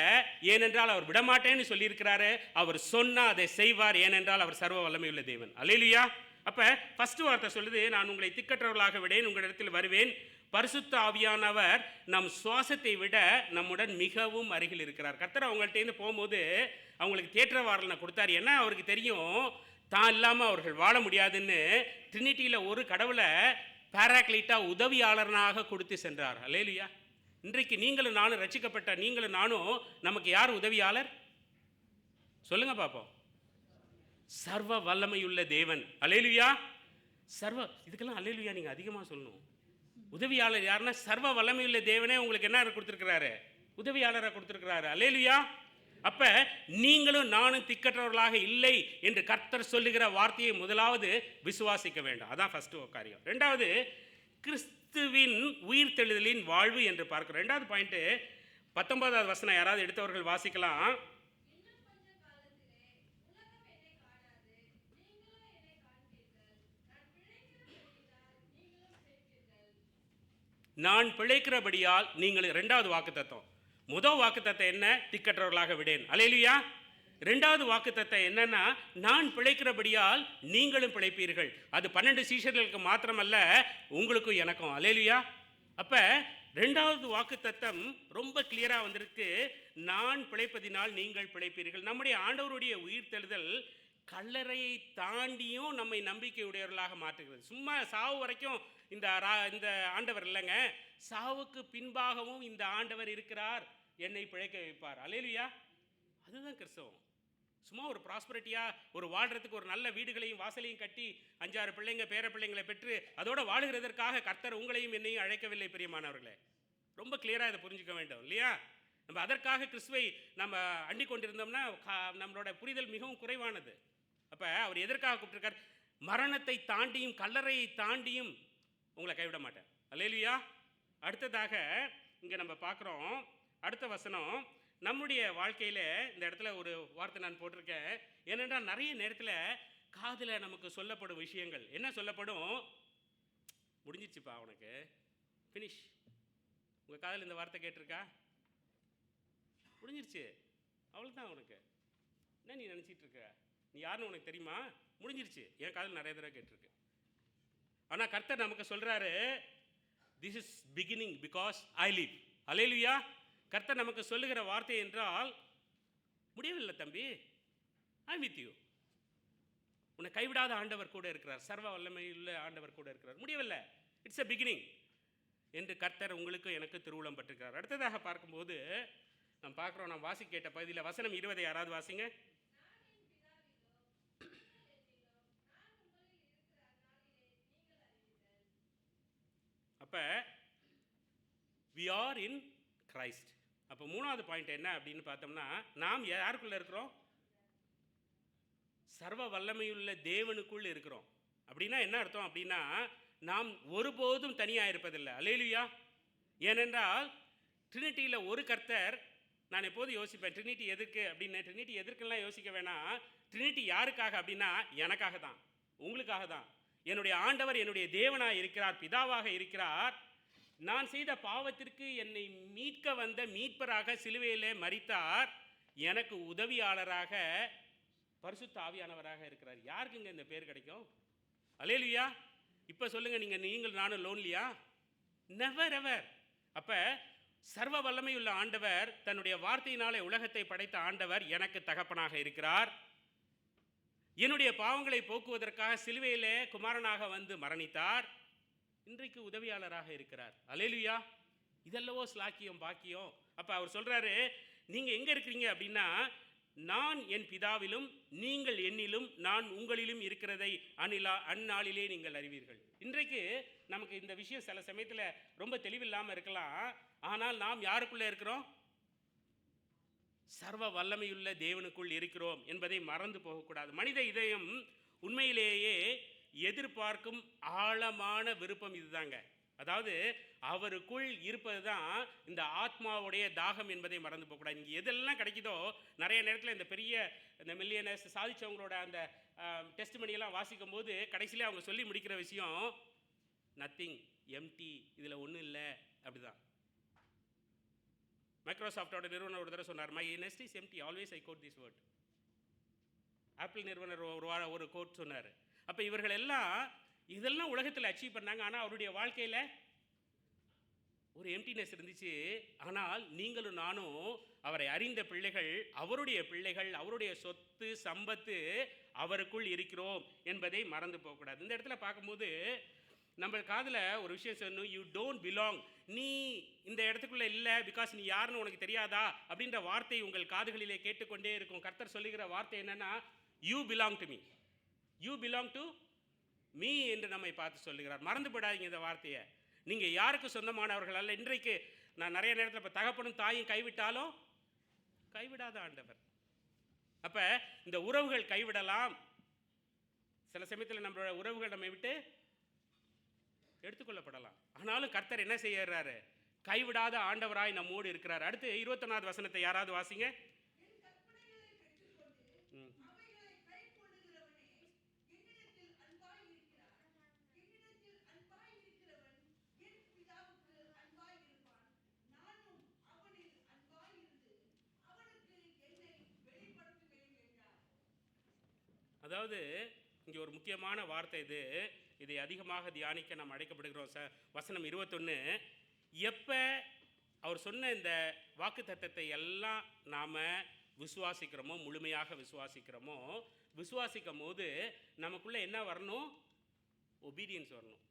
ஏனென்றால் அவர் விடமாட்டேன்னு சொல்லியிருக்கிறாரு. அவர் சொன்னால் அதை செய்வார், ஏனென்றால் அவர் சர்வ வல்லமையுள்ள தேவன். அல்லேலூயா. அப்போ ஃபஸ்ட்டு வார்த்தை சொல்லுது, நான் உங்களை திக்கற்றவர்களாக விடேன், உங்களிடத்தில் வருவேன். பரிசுத்த ஆவியானவர் நம் சுவாசத்தை விட நம்முடன் மிகவும் அருகில் இருக்கிறார். கர்த்தர் அவங்கள்ட்டேருந்து போகும்போது அவங்களுக்கு தேற்றவாரனை கொடுத்தார். ஏன்னா அவருக்கு தெரியும் தான் இல்லாமல் அவர்கள் வாழ முடியாதுன்னு. ட்ரினிட்டியில் ஒரு கடவுளை பாராக்ளைட்டாக உதவியாளர்னாக கொடுத்து சென்றார். அல்லேலூயா. இன்றைக்கு நீங்களும் நானும் ரட்சிக்கப்பட்ட நீங்களும் நானும் நமக்கு யார் உதவியாளர் சொல்லுங்க பார்ப்போம்? சர்வ வல்லமையுள்ள தேவன். அல்லேலூயா. இதுக்கெல்லாம் அல்லேலூயா நீங்கள் அதிகமாக சொல்லணும். உதவியாளர் யாருன்னா சர்வ வல்லமையுள்ள தேவனே உங்களுக்கு என்ன கொடுத்துருக்கிறாரு? உதவியாளரை கொடுத்துருக்கிறாரு. அல்லேலூயா. அப்போ நீங்களும் நானும் திக்கற்றவர்களாக இல்லை என்று கர்த்தர் சொல்லுகிற வார்த்தையை முதலாவது விசுவாசிக்க வேண்டும். அதான் ஃபஸ்ட்டு காரியம். ரெண்டாவது, கிறிஸ்துவின் உயிர்த்தெழுதலின் வாழ்வு என்று பார்க்கிறோம். ரெண்டாவது பாயிண்ட்டு 19வது வசனம் யாராவது எடுத்தவர்கள் வாசிக்கலாம். நான் பிழைக்கிறபடியால் நீங்கள், 2வது வாக்குத்தத்தம். முதல் வாக்குத்தத்தம் என்ன? திக்கற்றவர்களாக விடேன். அல்லேலூயா. 2வது வாக்குத்தத்தம் என்னன்னா, நான் பிழைக்கிறபடியால் நீங்களும் பிழைப்பீர்கள். அது 12 சீஷர்களுக்கு மாத்திரமல்ல, உங்களுக்கும் எனக்கும். அல்லேலூயா. அப்போ 2வது வாக்குத்தத்தம் ரொம்ப கிளியராக வந்திருக்கு. நான் பிழைப்பதினால் நீங்கள் பிழைப்பீர்கள். நம்முடைய ஆண்டவருடைய உயிர்த்தெழுதல் கல்லறையை தாண்டியும் நம்மை நம்பிக்கையுடையவர்களாக மாற்றுகிறது. சும்மா சாவு வரைக்கும் இந்த ஆண்டவர் இல்லைங்க, சாவுக்கு பின்பாகவும் இந்த ஆண்டவர் இருக்கிறார், என்னை பிழைக்க வைப்பார். அல்லேலூயா. அதுதான் கிறிஸ்தவம். சும்மா ஒரு ப்ராஸ்பரிட்டியாக ஒரு வாழ்கிறதுக்கு ஒரு நல்ல வீடுகளையும் வாசலையும் கட்டி 5-6 பிள்ளைங்க பேர பிள்ளைங்களை பெற்று அதோடு வாழுகிறதற்காக கர்த்தர் உங்களையும் என்னையும் அழைக்கவில்லை பிரியமானவர்களே. ரொம்ப கிளியராக இதை புரிஞ்சுக்க வேண்டும் இல்லையா? நம்ம அதற்காக கிறிஸ்துவை நம்ம அண்டிக் கொண்டிருந்தோம்னா நம்மளோட புரிதல் மிகவும் குறைவானது. அப்போ அவர் எதற்காக கூப்பிட்டுருக்கார்? மரணத்தை தாண்டியும் கல்லறையை தாண்டியும் உங்களை கைவிட மாட்டேன். அல்லேலூயா. அடுத்ததாக இங்கே நம்ம பார்க்குறோம், அடுத்த வசனம், நம்முடைய வாழ்க்கையில் இந்த இடத்துல ஒரு வார்த்தை நான் போட்டிருக்கேன். ஏனென்றால் நிறைய நேரத்தில் காதில் நமக்கு சொல்லப்படும் விஷயங்கள் என்ன சொல்லப்படும்? முடிஞ்சிச்சுப்பா உனக்கு, ஃபினிஷ். உங்கள் காதில் இந்த வார்த்தை கேட்டிருக்கா? முடிஞ்சிருச்சு, அவ்வளோதான். உனக்கு என்ன நீ நினச்சிட்டு இருக்க? நீ யாருன்னு உனக்கு தெரியுமா? முடிஞ்சிருச்சு. என் காதில் நிறைய தடவை கேட்டிருக்கு. ஆனால் கர்த்தர் நமக்கு சொல்கிறாரு, this is beginning because I live. அல்லேலூயா. கர்த்தர் நமக்கு சொல்லுகிற வார்த்தை என்றால், முடியவில்லை தம்பி, ஐ வித் யூ. உன்னை கைவிடாத ஆண்டவர் கூட இருக்கிறார், சர்வ வல்லமையுள்ள ஆண்டவர் கூட இருக்கிறார். முடியவில்லை, இட்ஸ் எ பிகினிங் என்று கர்த்தர் உங்களுக்கு எனக்கு திருவுளம் பட்டிருக்கிறார். அடுத்ததாக பார்க்கும்போது நாம் பார்க்குறோம், நாம் வாசி கேட்ட பகுதியில் வசனம் 20 யாராவது வாசிங்க. அப்போ வி ஆர் இன் கிரைஸ்ட். அப்போ மூணாவது பாயிண்ட் என்ன அப்படின்னு பார்த்தோம்னா, நாம் யாருக்குள்ளே இருக்கிறோம்? சர்வ வல்லமையுள்ள தேவனுக்குள் இருக்கிறோம். அப்படின்னா என்ன அர்த்தம் அப்படின்னா, நாம் ஒருபோதும் தனியாக இருப்பதில்லை. அல்லேலூயா. ஏனென்றால் ட்ரினிட்டியில் ஒரு கர்த்தர். நான் எப்போதும் யோசிப்பேன், ட்ரினிட்டி எதுக்கு அப்படின்னு. ட்ரினிட்டி எதற்கெல்லாம் யோசிக்க வேணாம். ட்ரினிட்டி யாருக்காக அப்படின்னா, எனக்காக தான், உங்களுக்காக தான். என்னுடைய ஆண்டவர் என்னுடைய தேவனாக இருக்கிறார், பிதாவாக இருக்கிறார். நான் செய்த பாவத்திற்கு என்னை மீட்க வந்த மீட்பராக சிலுவையிலே மரித்தார். எனக்கு உதவியாளராக பரிசுத்த ஆவியானவராக இருக்கிறார். யாருக்குங்க இந்த பேர் கிடைக்கும்? அல்லேலூயா. இப்போ சொல்லுங்கள், நீங்கள் நானும் லோன்லியா? Never ever. அப்போ சர்வ வல்லமையுள்ள ஆண்டவர், தன்னுடைய வார்த்தையினாலே உலகத்தை படைத்த ஆண்டவர் எனக்கு தகப்பனாக இருக்கிறார். என்னுடைய பாவங்களை போக்குவதற்காக சிலுவையிலே குமாரனாக வந்து மரணித்தார். இன்றைக்கு உதவியாளராக இருக்கிறார். அல்லேலூயா. இதெல்லவோ ஸ்லாக்கியம், பாக்கியம். அப்போ அவர் சொல்கிறாரு, நீங்கள் எங்கே இருக்கிறீங்க அப்படின்னா, நான் என் பிதாவிலும் நீங்கள் என்னிலும் நான் உங்களிலும் இருக்கிறதை அந்நாளிலே நீங்கள் அறிவீர்கள். இன்றைக்கு நமக்கு இந்த விஷயம் சில சமயத்தில் ரொம்ப தெளிவில்லாமல் இருக்கலாம். ஆனால் நாம் யாருக்குள்ளே இருக்கிறோம்? சர்வ வல்லமையுள்ள தேவனுக்குள் இருக்கிறோம் என்பதை மறந்து போகக்கூடாது. மனித இதயம் உண்மையிலேயே எதிர்பார்க்கும் ஆழமான விருப்பம் இதுதாங்க. அதாவது அவருக்குள் இருப்பது தான் இந்த ஆத்மாவுடைய தாகம் என்பதை மறந்து போகக்கூடாது. இங்கே எதெல்லாம் கிடைக்குதோ, நிறைய நேரத்தில் இந்த பெரிய இந்த மில்லியனர்ஸ் சாதித்தவங்களோட அந்த டெஸ்ட் மணியெல்லாம் வாசிக்கும் போது கடைசியில் அவங்க சொல்லி முடிக்கிற விஷயம், நத்திங், எம்டி, இதில் ஒன்றும் இல்லை. அப்படிதான். மைக்ரோசாஃப்டோட நிறுவனர் ஒரு தடவை சொன்னார், my nest is empty, always I quote this word. Apple நிறுவனர் ஒரு கோட் சொன்னார். அப்போ இவர்கள் எல்லாம் இதெல்லாம் உலகத்தில் அச்சீவ் பண்ணாங்க. ஆனால் அவருடைய வாழ்க்கையில் ஒரு எம்டினஸ் இருந்துச்சு. ஆனால் நீங்களும் நானும் அவரை அறிந்த பிள்ளைகள், அவருடைய பிள்ளைகள், அவருடைய சொத்து சம்பத்து அவருக்குள் இருக்கிறோம் என்பதை மறந்து போகக்கூடாது. இந்த இடத்துல பார்க்கும்போது நம்ம காதில் ஒரு விஷயம் சொல்லணும், யூ டோன்ட் பிலாங். நீ இந்த இடத்துக்குள்ளே இல்லை பிகாஸ் நீ யாருன்னு உனக்கு தெரியாதா அப்படின்ற வார்த்தை உங்கள் காதுகளிலே கேட்டுக்கொண்டே இருக்கும். கர்த்தர் சொல்லுகிற வார்த்தை என்னென்னா, you belong to me, you belong to me என்று நம்மை பார்த்து சொல்லுகிறார். மறந்து போடாதீங்க இந்த வார்த்தையை. நீங்கள் யாருக்கு சொந்தமானவர்கள் அல்ல. இன்றைக்கு நான் நிறைய நேரத்தில் இப்போ தகப்பனும் தாயும் கைவிட்டாலும் கைவிடாத ஆண்டவர். அப்போ இந்த உறவுகள் கைவிடலாம். சில சமயத்தில் நம்மளோட உறவுகள் நம்மை விட்டு எடுத்துக்கொள்ளப்படலாம். ஆனாலும் கர்த்தர் என்ன செய்யறாரு? கைவிடாத ஆண்டவராய் நம்மோடு இருக்கிறார். அடுத்து 21வது வசனத்தை யாராவது வாசிங்க. அதாவது இங்கே ஒரு முக்கியமான வார்த்தை இது. இதை அதிகமாக தியானிக்க நாம் அழைக்கப்படுகிறோம். வசனம் 21, எப்போ அவர் சொன்ன இந்த வாக்கு தத்தத்தை எல்லாம் நாம் விசுவாசிக்கிறோமோ, முழுமையாக விசுவாசிக்கிறோமோ, விசுவாசிக்கும் போது நமக்குள்ளே என்ன வரணும்? ஒபீடியன்ஸ் வரணும்.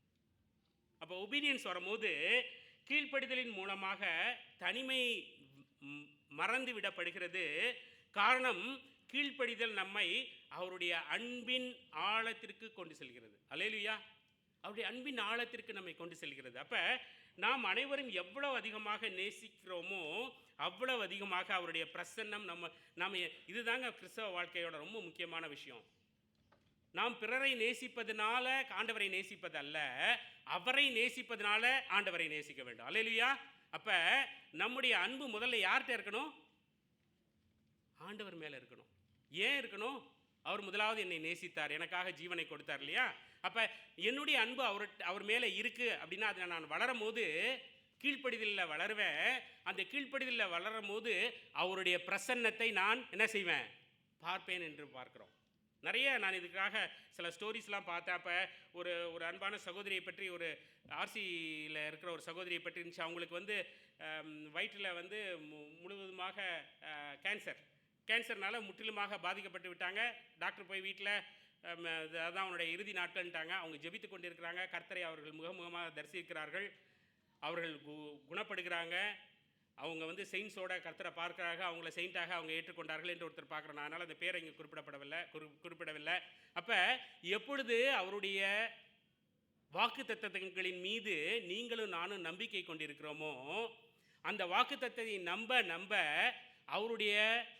அப்போ ஒபீடியன்ஸ் வரும்போது கீழ்ப்படிதலின் மூலமாக தனிமை மறந்து விடப்படுகிறது. காரணம், கீழ்ப்படிதல் நம்மை அவருடைய அன்பின் ஆழத்திற்கு கொண்டு செல்கிறது. அல்லேலூயா. அவருடைய அன்பின் ஆழத்திற்கு நம்மை கொண்டு செல்கிறது. அப்போ நாம் அனைவரும் எவ்வளவு அதிகமாக நேசிக்கிறோமோ அவ்வளவு அதிகமாக அவருடைய பிரசன்னம் நம்ம இதுதாங்க கிறிஸ்தவ வாழ்க்கையோட ரொம்ப முக்கியமான விஷயம். நாம் பிறரை நேசிப்பதனால ஆண்டவரை நேசிப்பதல்ல, அவரை நேசிப்பதனால ஆண்டவரை நேசிக்க வேண்டும். அல்லேலூயா. அப்போ நம்முடைய அன்பு முதல்ல யார்கிட்ட இருக்கணும்? ஆண்டவர் மேலே இருக்கணும். ஏன் இருக்கணும்? அவர் முதலாவது என்னை நேசித்தார், எனக்காக ஜீவனை கொடுத்தார் இல்லையா? அப்போ என்னுடைய அன்பு அவர் மேலே இருக்குது அப்படின்னா அதில் நான் வளரும் போது கீழ்ப்படிதலில் வளருவேன். அந்த கீழ்ப்படிதலில் வளரும் போது அவருடைய பிரசன்னத்தை நான் என்ன செய்வேன்? பார்ப்பேன் என்று பார்க்குறோம். நிறைய நான் இதுக்காக சில ஸ்டோரிஸ்லாம் பார்த்தேன். அப்போ ஒரு அன்பான சகோதரியை பற்றி, ஒரு ஆர்சியில் இருக்கிற ஒரு சகோதரியை பற்றி இருந்துச்சு. அவங்களுக்கு வந்து வயிற்றில் வந்து முழுவதுமாக கேன்சர்னால முற்றிலுமாக பாதிக்கப்பட்டு விட்டாங்க. டாக்டர் போய் வீட்டில் அதான் அவனுடைய இறுதி நாட்கள்ன்ட்டாங்க. அவங்க ஜெபித்து கொண்டு இருக்கிறாங்க. கர்த்தரை அவர்கள் முகமுகமாக தரிசிக்கிறார்கள். அவர்கள் குணப்படுகிறாங்க. அவங்க வந்து செயின்ஸோட கர்த்தரை பார்க்கிறாங்க. அவங்கள செயின்ட்டாக அவங்க ஏற்றுக்கொண்டார்கள் என்று ஒருத்தர் பார்க்குறோம். அதனால் அந்த பேரை இங்கே குறிப்பிடவில்லை. அப்போ எப்பொழுது அவருடைய வாக்குத்தத்தங்களின் மீது நீங்களும் நானும் நம்பிக்கை கொண்டிருக்கிறோமோ, அந்த வாக்குத்தத்தத்தை நம்ப அவருடைய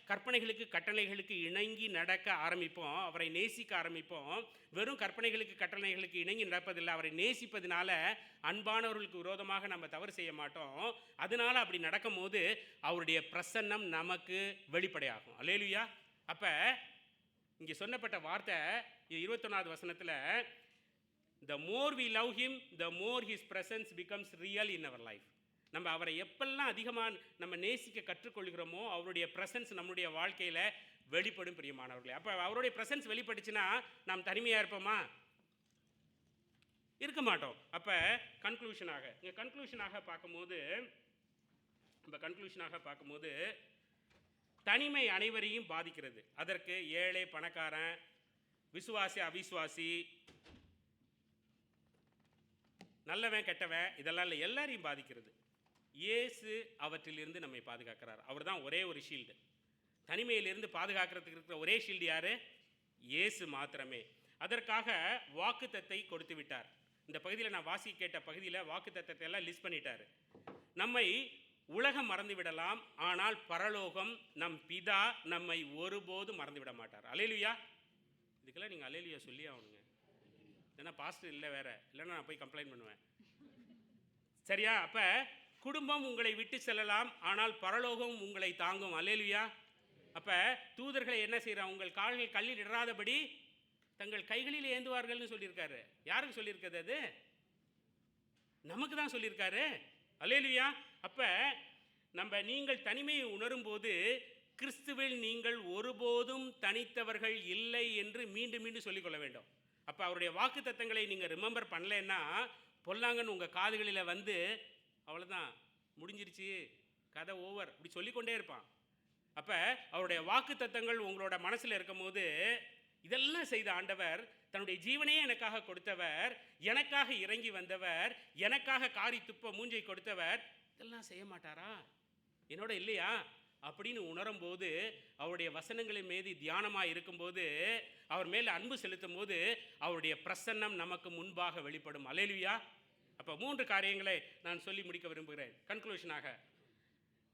கற்பனைகளுக்கு கட்டளைகளுக்கு இணங்கி நடக்க ஆரம்பிப்போம். அவரை நேசிக்க ஆரம்பிப்போம். வெறும் கற்பனைகளுக்கு கட்டளைகளுக்கு இணங்கி நடப்பதில்லை, அவரை நேசிப்பதனால அன்பானவர்களுக்கு விரோதமாக நம்ம தவறு செய்ய மாட்டோம். அதனால் அப்படி நடக்கும் போது அவருடைய பிரசன்னம் நமக்கு வெளிப்படையாகும். அல்லேலூயா. அப்போ இங்கே சொன்னப்பட்ட வார்த்தை 21வது வசனத்தில், the more we love him, the more his presence becomes real in our life. நம்ம அவரை எப்பெல்லாம் அதிகமாக நம்ம நேசிக்க கற்றுக்கொள்கிறோமோ அவருடைய ப்ரெசன்ஸ் நம்முடைய வாழ்க்கையில் வெளிப்படும் பிரியமானவர்களே. அப்போ அவருடைய ப்ரெசன்ஸ் வெளிப்பட்டுச்சுன்னா நாம் தனிமையாக இருப்போமா? இருக்க மாட்டோம். அப்போ கன்க்ளூஷனாக பார்க்கும்போது தனிமை அனைவரையும் பாதிக்கிறது. அதற்கு ஏழை பணக்காரன், விசுவாசி அவிசுவாசி, நல்லவன் கெட்டவன், இதெல்லாம் இல்லை, எல்லாரையும் பாதிக்கிறது. இயேசு அவற்றிலிருந்து நம்மை பாதுகாக்கிறார். அவர் தான் ஒரே ஒரு ஷீல்டு. தனிமையிலிருந்து பாதுகாக்கிறதுக்கு இருக்கிற ஒரே ஷீல்டு யார்? இயேசு மாத்திரமே. அதற்காக வாக்குத்தத்தை கொடுத்து விட்டார். இந்த பகுதியில் நான் வாசி கேட்ட பகுதியில் வாக்குத்தத்தத்தை எல்லாம் லிஸ்ட் பண்ணிட்டார். நம்மை உலகம் மறந்து விடலாம், ஆனால் பரலோகம் நம் பிதா நம்மை ஒருபோதும் மறந்து விட மாட்டார். அல்லேலூயா. இதுக்கெல்லாம் நீங்கள் அல்லேலூயா சொல்லி ஆகணுங்க. ஏன்னா பாஸ்டர் இல்லை வேற, இல்லைன்னா நான் போய் கம்ப்ளைண்ட் பண்ணுவேன். சரியா? அப்போ குடும்பம் உங்களை விட்டு செல்லலாம், ஆனால் பரலோகம் உங்களை தாங்கும். அல்லேலூயா. அப்போ தூதர்களை என்ன செய்கிறாங்க? உங்கள் கால்கள் கல்லில் இடராதபடி தங்கள் கைகளில் ஏந்துவார்கள்னு சொல்லியிருக்காரு. யாருக்கு சொல்லியிருக்கிறது? அது நமக்கு தான் சொல்லியிருக்காரு. அல்லேலூயா. அப்போ நீங்கள் தனிமையை உணரும் போது கிறிஸ்துவில் நீங்கள் ஒருபோதும் தனித்தவர்கள் இல்லை என்று மீண்டும் மீண்டும் சொல்லிக்கொள்ள வேண்டும். அப்போ அவருடைய வாக்கு தத்தங்களை நீங்கள் ரிமெம்பர் பண்ணலைன்னா பொல்லாங்கன்னு உங்கள் காதுகளில் வந்து அவ்வளோதான், முடிஞ்சிருச்சு, கதை ஓவர், இப்படி சொல்லிக்கொண்டே இருப்பான். அப்போ அவருடைய வாக்கு தத்தங்கள் உங்களோட மனசில் இருக்கும் போது, இதெல்லாம் செய்த ஆண்டவர், தன்னுடைய ஜீவனையே எனக்காக கொடுத்தவர், எனக்காக இறங்கி வந்தவர், எனக்காக காரி துப்ப மூஞ்சை கொடுத்தவர், இதெல்லாம் செய்ய மாட்டாரா? என்னோட இல்லையா அப்படின்னு உணரும் போது, அவருடைய வசனங்களின் மீது தியானமாக இருக்கும்போது, அவர் மேலே அன்பு செலுத்தும் போது அவருடைய பிரசன்னம் நமக்கு முன்பாக வெளிப்படும். அல்லேலூயா. அப்போ 3 காரியங்களை நான் சொல்லி முடிக்க விரும்புகிறேன். கன்க்ளூஷனாக,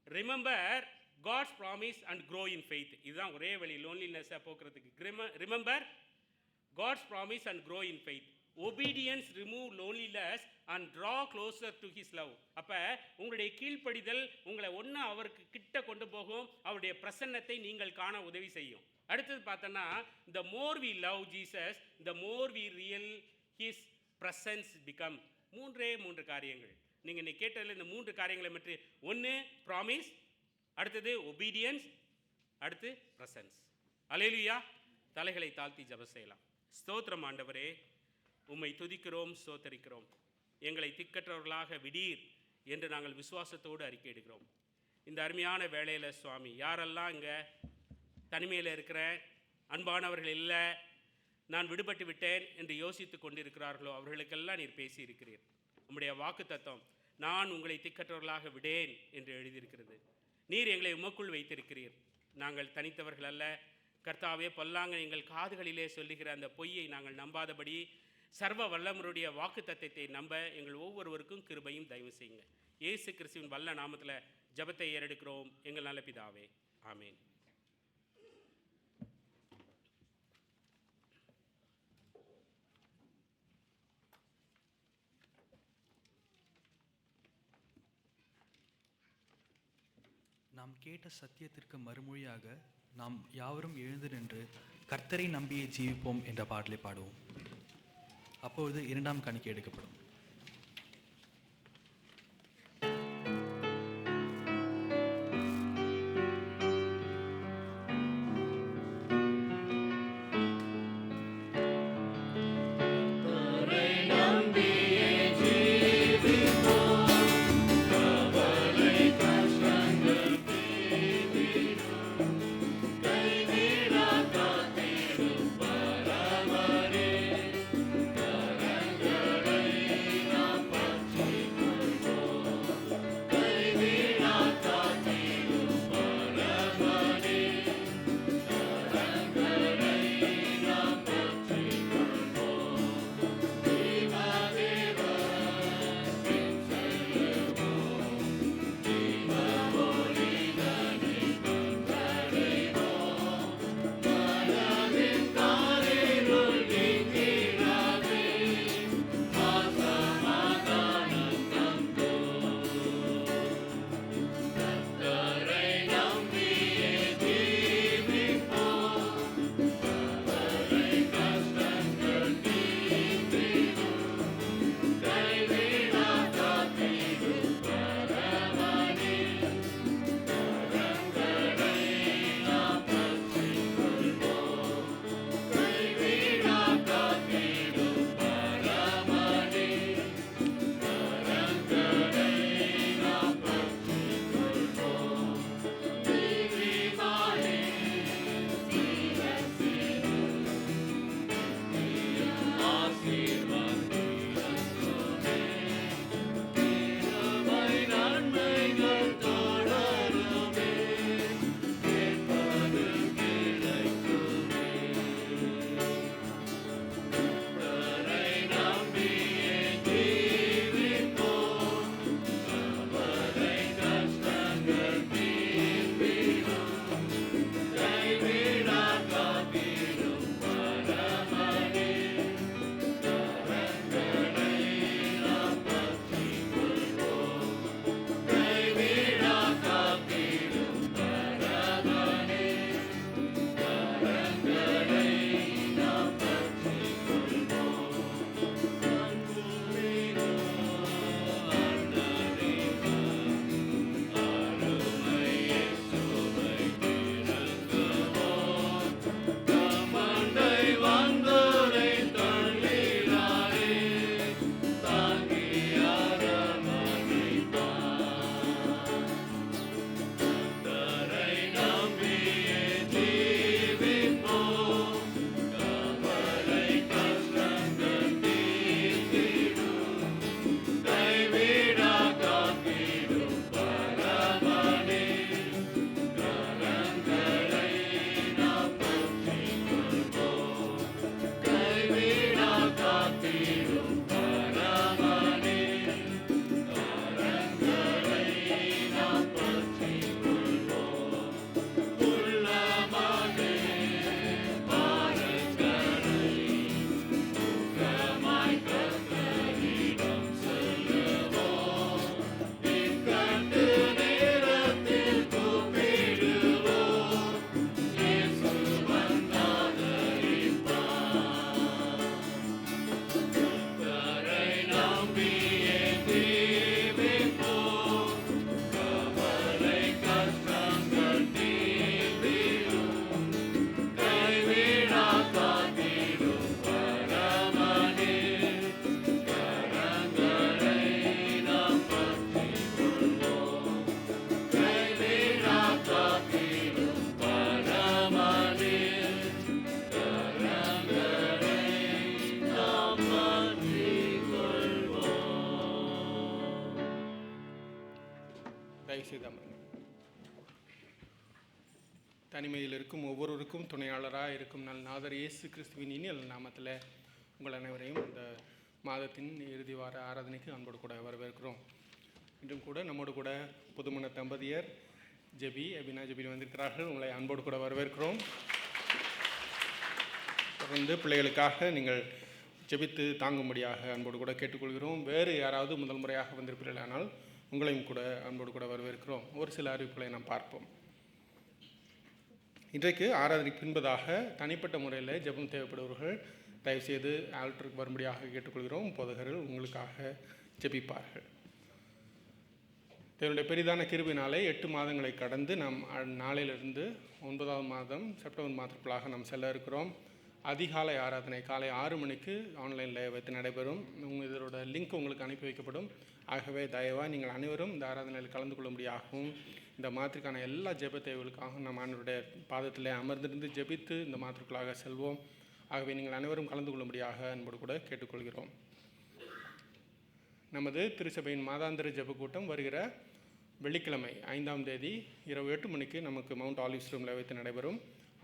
remember God's promise and grow in faith. இதுதான் ஒரே வழி லோன்லினஸை போக்குறதுக்கு. Remember God's promise and grow in faith. Obedience remove loneliness and draw closer to his love. அப்போ உங்களுடைய கீழ்ப்படிதல் உங்களை ஒன்று அவருக்கு கிட்ட கொண்டு போகும், அவருடைய பிரசன்னத்தை நீங்கள் காண உதவி செய்யும். அடுத்தது பார்த்தோன்னா, the more we love Jesus the more we real his presence become. 3 காரியங்கள் நீங்கள் இன்னைக்கு கேட்டதில் இந்த 3 காரியங்களை பற்றி. 1 ப்ராமிஸ், அடுத்தது ஒபீடியன்ஸ், அடுத்து ப்ரெசன்ஸ். அல்லேலூயா. தலைகளை தாழ்த்தி ஜெபம் செய்யலாம். ஸ்தோத்திரம் ஆண்டவரே, உம்மை துதிக்கிறோம், ஸ்தோத்தரிக்கிறோம். எங்களை திக்கற்றவர்களாக விடீர் என்று நாங்கள் விசுவாசத்தோடு அறிக்கையிடுகிறோம். இந்த அருமையான வேளையில் சுவாமி, யாரெல்லாம் இங்கே தனிமையில் இருக்கிற அன்பானவர்கள் இல்லை, நான் விடுபட்டு விட்டேன் என்று யோசித்து கொண்டிருக்கிறார்களோ அவர்களுக்கெல்லாம் நீர் பேசி இருக்கிறீர். உம்முடைய வாக்கு தத்தம், நான் உங்களை திக்கற்றவர்களாக விடேன் என்று எழுதியிருக்கிறது. நீர் எங்களை உமக்குள் வைத்திருக்கிறீர். நாங்கள் தனித்தவர்கள் அல்ல கர்த்தாவே. பொல்லாங்க எங்கள் காதுகளிலே சொல்லுகிற அந்த பொய்யை நாங்கள் நம்பாதபடி சர்வ வல்லவருடைய வாக்கு தத்தத்தை நம்ப எங்கள் ஒவ்வொருவருக்கும் கிருபையும் தயவு செய்யுங்க. இயேசு கிறிஸ்துவின் வல்ல நாமத்தில் ஜெபத்தை ஏறெடுக்கிறோம் எங்கள் நல்ல பிதாவே. ஆமேன். நாம் கேட்ட சத்தியத்திற்கு மறுமொழியாக நாம் யாவரும் எழுந்து நின்று கர்த்தரை நம்பியே ஜீவிப்போம் என்ற பாடலை பாடுவோம். அப்பொழுது 2ஆம் காணிக்கை எடுக்கப்படும். தயவுசெய்து அமருங்க. தனிமையில் இருக்கும் ஒவ்வொருவருக்கும் துணையாளராக இருக்கும் நல் நாதர் இயேசு கிறிஸ்துவின் இனிய நாமத்தில் உங்கள் அனைவரையும் இந்த மாதத்தின் இறுதி வார ஆராதனைக்கு அன்போடு கூட வரவேற்கிறோம். இன்றும் கூட நம்மோடு கூட புதுமண தம்பதியர் ஜெபி அபினா ஜெபி வந்திருக்கிறார்கள். உங்களை அன்போடு கூட வரவேற்கிறோம். தொடர்ந்து பிள்ளைகளுக்காக நீங்கள் ஜெபித்து தாங்கும்படியாக அன்போடு கூட கேட்டுக்கொள்கிறோம். வேறு யாராவது முதல் முறையாக வந்திருப்பீர்களானால் உங்களையும் கூட அன்போடு கூட வரவேற்கிறோம். ஒரு சில அறிவிப்புகளை நாம் பார்ப்போம். இன்றைக்கு ஆராதனைக்கு பின்பதாக தனிப்பட்ட முறையில் ஜெபம் தேவைப்படுபவர்கள் தயவுசெய்து ஆல்டருக்கு வரும்படியாக கேட்டுக்கொள்கிறோம். போதகர்கள் உங்களுக்காக ஜெபிப்பார்கள். இதனுடைய பெரிதான கிருபினாலே 8 மாதங்களை கடந்து நாம் நாளையிலிருந்து 9வது மாதம் செப்டம்பர் மாதத்துக்குள்ளாக நாம் செல்ல இருக்கிறோம். அதிகாலை ஆராதனை காலை 6 மணிக்கு ஆன்லைனில் வைத்து நடைபெறும். இதோட லிங்க் உங்களுக்கு அனுப்பி வைக்கப்படும். ஆகவே தயவாக நீங்கள் அனைவரும் இந்த ஆராதனையில் கலந்து கொள்ளும்படியாகவும் இந்த மாதத்திற்கான எல்லா ஜெப தேவைகளுக்காகவும் நாம் ஆண்டவருடைய பாதத்தில் அமர்ந்திருந்து ஜெபித்து இந்த மாதத்திற்குள்ளாக செல்வோம். ஆகவே நீங்கள் அனைவரும் கலந்து கொள்ளும்படியாக அன்போடு கூட கேட்டுக்கொள்கிறோம். நமது திருச்சபையின் மாதாந்திர ஜெப கூட்டம் வருகிற வெள்ளிக்கிழமை 5ஆம் தேதி இரவு 8 மணிக்கு நமக்கு மவுண்ட் ஆலிவ்ஸ் ரூமில் வைத்து நடைபெறும்.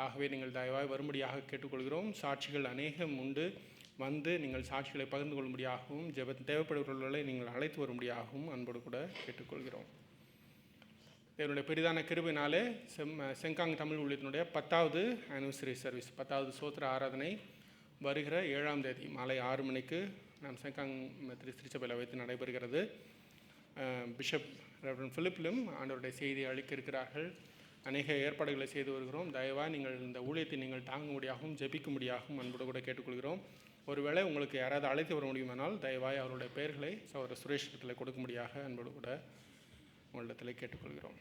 ஆகவே நீங்கள் தயவாக வரும்படியாக கேட்டுக்கொள்கிறோம். சாட்சிகள் அநேகம் உண்டு. வந்து நீங்கள் சாட்சிகளை பகிர்ந்து கொள்ளும்படியாகவும் ஜெப தேவைப்படுபவர்களை நீங்கள் அழைத்து வரும்படியாகவும் அன்போடு கூட கேட்டுக்கொள்கிறோம். இதனுடைய பெரிதான கிருபினாலே செங்காங் தமிழ் ஊழியத்தினுடைய 10வது ஆனிவர்சரி சர்வீஸ் 10வது சோத்திர ஆராதனை வருகிற 7ஆம் தேதி மாலை 6 மணிக்கு நாம் செங்காங் திருச்சபையில் வைத்து நடைபெறுகிறது. பிஷப் ரெவரண்ட் பிலிப்பிலும் ஆண்டவருடைய செய்தியை அளிக்க இருக்கிறார்கள். அநேக ஏற்பாடுகளை செய்து வருகிறோம். தயவாக நீங்கள் இந்த ஊழியத்தை நீங்கள் தாங்கும்படியாகவும் ஜெபிக்கும்படியாகவும் அன்போடு கூட கேட்டுக்கொள்கிறோம். ஒருவேளை உங்களுக்கு யாராவது அழைத்து வர முடியுமானால் தயவாய் அவருடைய பெயர்களை சகோதரர் சுரேஷ் இடத்தில் கொடுக்கும்படியாக அன்போடு கூட உங்களிடத்தில் கேட்டுக்கொள்கிறோம்.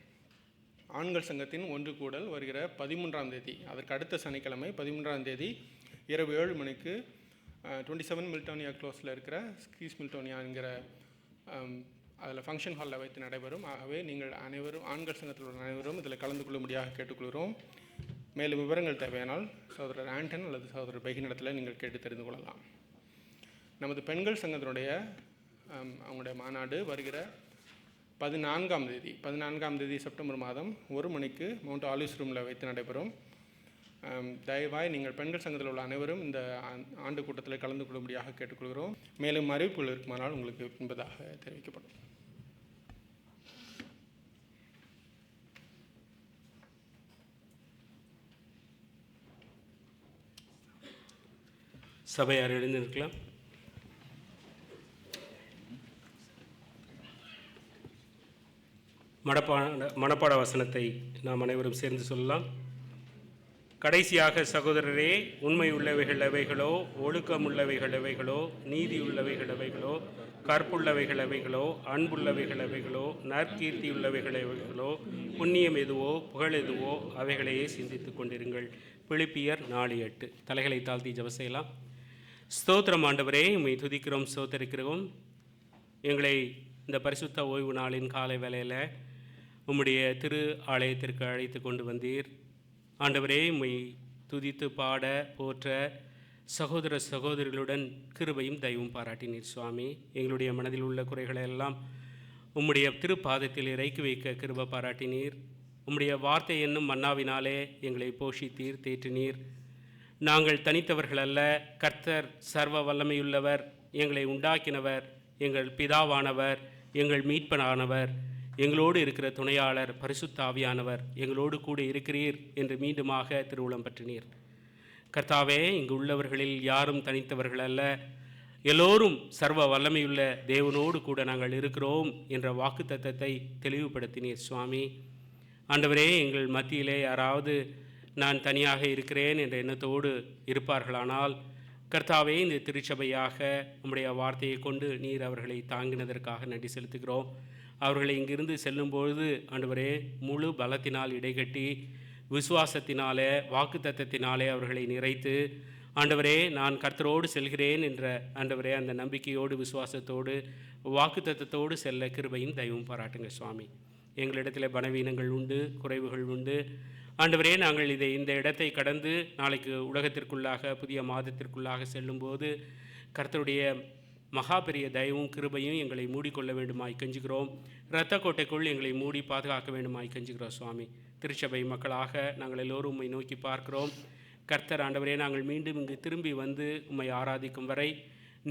ஆண்கள் சங்கத்தின் ஒன்று கூடல் வருகிற 13ஆம் தேதி அதற்கு அடுத்த சனிக்கிழமை 13ஆம் தேதி இரவு 7 மணிக்கு 27 மில்டோனியா க்ளோஸில் இருக்கிற ஸ்கீஸ் மில்டோனியா என்கிற அதில் ஃபங்க்ஷன் ஹாலில் வைத்து நடைபெறும். ஆகவே நீங்கள் அனைவரும் ஆண்கள் சங்கத்தில் உள்ள அனைவரும் இதில் கலந்து கொள்ளும்படியாக கேட்டுக்கொள்கிறோம். மேலும் விவரங்கள் தேவையானால் சகோதரர் ஆண்டன் அல்லது சகோதரர் பெகினிடத்தில் நீங்கள் கேட்டு தெரிந்து கொள்ளலாம். நமது பெண்கள் சங்கத்தினுடைய அவங்களுடைய மாநாடு வருகிற 14ஆம் தேதி செப்டம்பர் மாதம் 1 மணிக்கு மவுண்ட் ஆலிவ்ஸ் ரூமில் வைத்து நடைபெறும். தயவாய் நீங்கள் பெண்கள் சங்கத்தில் உள்ள அனைவரும் இந்த ஆண்டு கூட்டத்தில் கலந்து கொள்ளும்படியாக கேட்டுக்கொள்கிறோம். மேலும் அறிவிப்புகள் இருக்குமானால் உங்களுக்கு பின்பதாக தெரிவிக்கப்படும். சபையார் எழுந்திருக்கலாம். மனப்பாட வசனத்தை நாம் அனைவரும் சேர்ந்து சொல்லலாம். கடைசியாக சகோதரரே, உண்மை உள்ளவைகள் எவைகளோ, ஒழுக்கம் உள்ளவைகள் எவைகளோ, நீதி உள்ளவைகள் எவைகளோ, கற்புள்ளவைகள் எவைகளோ, அன்புள்ளவைகள் எவைகளோ, நற்கீர்த்தி உள்ளவைகள் எவைகளோ, புண்ணியம் எதுவோ, புகழ் எதுவோ, அவைகளையே சிந்தித்து கொண்டிருங்கள். பிலிப்பியர் 4:8. தலைகளை தாழ்த்தி ஜெபம் செய்யலாம். ஸ்தோத்திரம் ஆண்டவரே, உம்மை துதிக்கிறோம், ஸ்தோத்தரிக்கிறோம். எங்களை இந்த பரிசுத்த ஓய்வு நாளின் காலை வேளையில் உம்முடைய திரு ஆலயத்திற்கு அழைத்து கொண்டு வந்தீர். ஆண்டவரே, உம்மை துதித்து பாட போற்ற சகோதர சகோதரிகளுடன் கிருபையும் தயவும் பாராட்டினீர் சுவாமி. எங்களுடைய மனதில் உள்ள குறைகளை எல்லாம் உம்முடைய திருப்பாதத்தில் இறக்கி வைக்க கிருபை பாராட்டினீர். உம்முடைய வார்த்தை என்னும் மன்னாவினாலே எங்களை போஷித்தீர், தேற்றினீர். நாங்கள் தனித்தவர்கள் அல்ல, கர்த்தர் சர்வ வல்லமையுள்ளவர், எங்களை உண்டாக்கினவர், எங்கள் பிதாவானவர், எங்கள் மீட்பனானவர், எங்களோடு இருக்கிற துணையாளர் பரிசுத்த ஆவியானவர் எங்களோடு கூட இருக்கிறீர் என்று மீண்டுமாக திருவுளம் பற்றினீர். கர்த்தாவே, இங்கு உள்ளவர்களில் யாரும் தனித்தவர்கள் அல்ல, எல்லோரும் சர்வ வல்லமையுள்ள தேவனோடு கூட நாங்கள் இருக்கிறோம் என்ற வாக்கு தத்தத்தை தெளிவுபடுத்தினீர் சுவாமி. ஆண்டவரே, எங்கள் மத்தியிலே யாராவது நான் தனியாக இருக்கிறேன் என்ற எண்ணத்தோடு இருப்பார்களானால் கர்த்தாவே, இந்த திருச்சபையாக உம்முடைய வார்த்தையை கொண்டு நீர் அவர்களை தாங்கினதற்காக நன்றி செலுத்துகிறோம். அவர்களை இங்கிருந்து செல்லும்பொழுது ஆண்டவரே, முழு பலத்தினால் இடைகட்டி விசுவாசத்தினாலே வாக்குத்தத்தத்தினாலே அவர்களை நிறைத்து ஆண்டவரே, நான் கர்த்தரோடு செல்கிறேன் என்ற ஆண்டவரே அந்த நம்பிக்கையோடு விசுவாசத்தோடு வாக்குத்தத்தத்தோடு செல்ல கிருபையும் தயவும் பாராட்டுங்க சுவாமி. எங்களிடத்தில் பலவீனங்கள் உண்டு, குறைவுகள் உண்டு. ஆண்டவரே, நாங்கள் இந்த இடத்தை கடந்து நாளைக்கு உலகத்திற்குள்ளாக புதிய மாதத்திற்குள்ளாக செல்லும்போது கர்த்தருடைய மகா பெரிய தயவும் கிருபையும் எங்களை மூடிக்கொள்ள வேண்டுமாய் கெஞ்சுகிறோம். இரத்த கோட்டைக்குள் எங்களை மூடி பாதுகாக்க வேண்டுமாய் கெஞ்சுகிறோம் சுவாமி. திருச்சபை மக்களாக நாங்கள் எல்லோரும் உம்மை நோக்கி பார்க்கிறோம். கர்த்தர் ஆண்டவரே, நாங்கள் மீண்டும் இங்கு திரும்பி வந்து உம்மை ஆராதிக்கும் வரை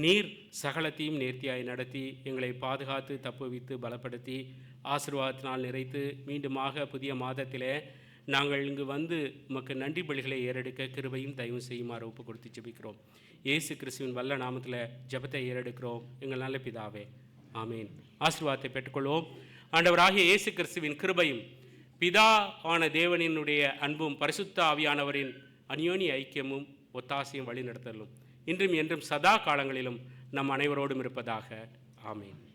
நீர் சகலத்தையும் நேர்த்தியாய் நடத்தி எங்களை பாதுகாத்து தப்புவித்து பலப்படுத்தி ஆசீர்வாதத்தினால் நிறைத்து மீண்டுமாக புதிய மாதத்திலே நாங்கள் இங்கு வந்து உமக்கு நன்றி பலிகளை ஏறெடுக்க கிருபையும் தயவும் செய்யுமாறு ஒப்பு கொடுத்து ஜெபிக்கிறோம். இயேசு கிறிஸ்துவின் வல்ல நாமத்தில் ஜெபத்தை ஏறெடுக்கிறோம் எங்கள் நல்ல பிதாவே, ஆமீன். ஆசீர்வாதத்தை பெற்றுக்கொள்வோம். ஆண்டவராகிய இயேசு கிறிஸ்துவின் கிருபையும் பிதாவான தேவனினுடைய அன்பும் பரிசுத்த ஆவியானவரின் அந்யோன்ய ஐக்கியமும் ஒத்தாசையும் வழிநடத்தலும் இன்றும் என்றும் சதா காலங்களிலும் நம் அனைவரோடும் இருப்பதாக. ஆமீன்.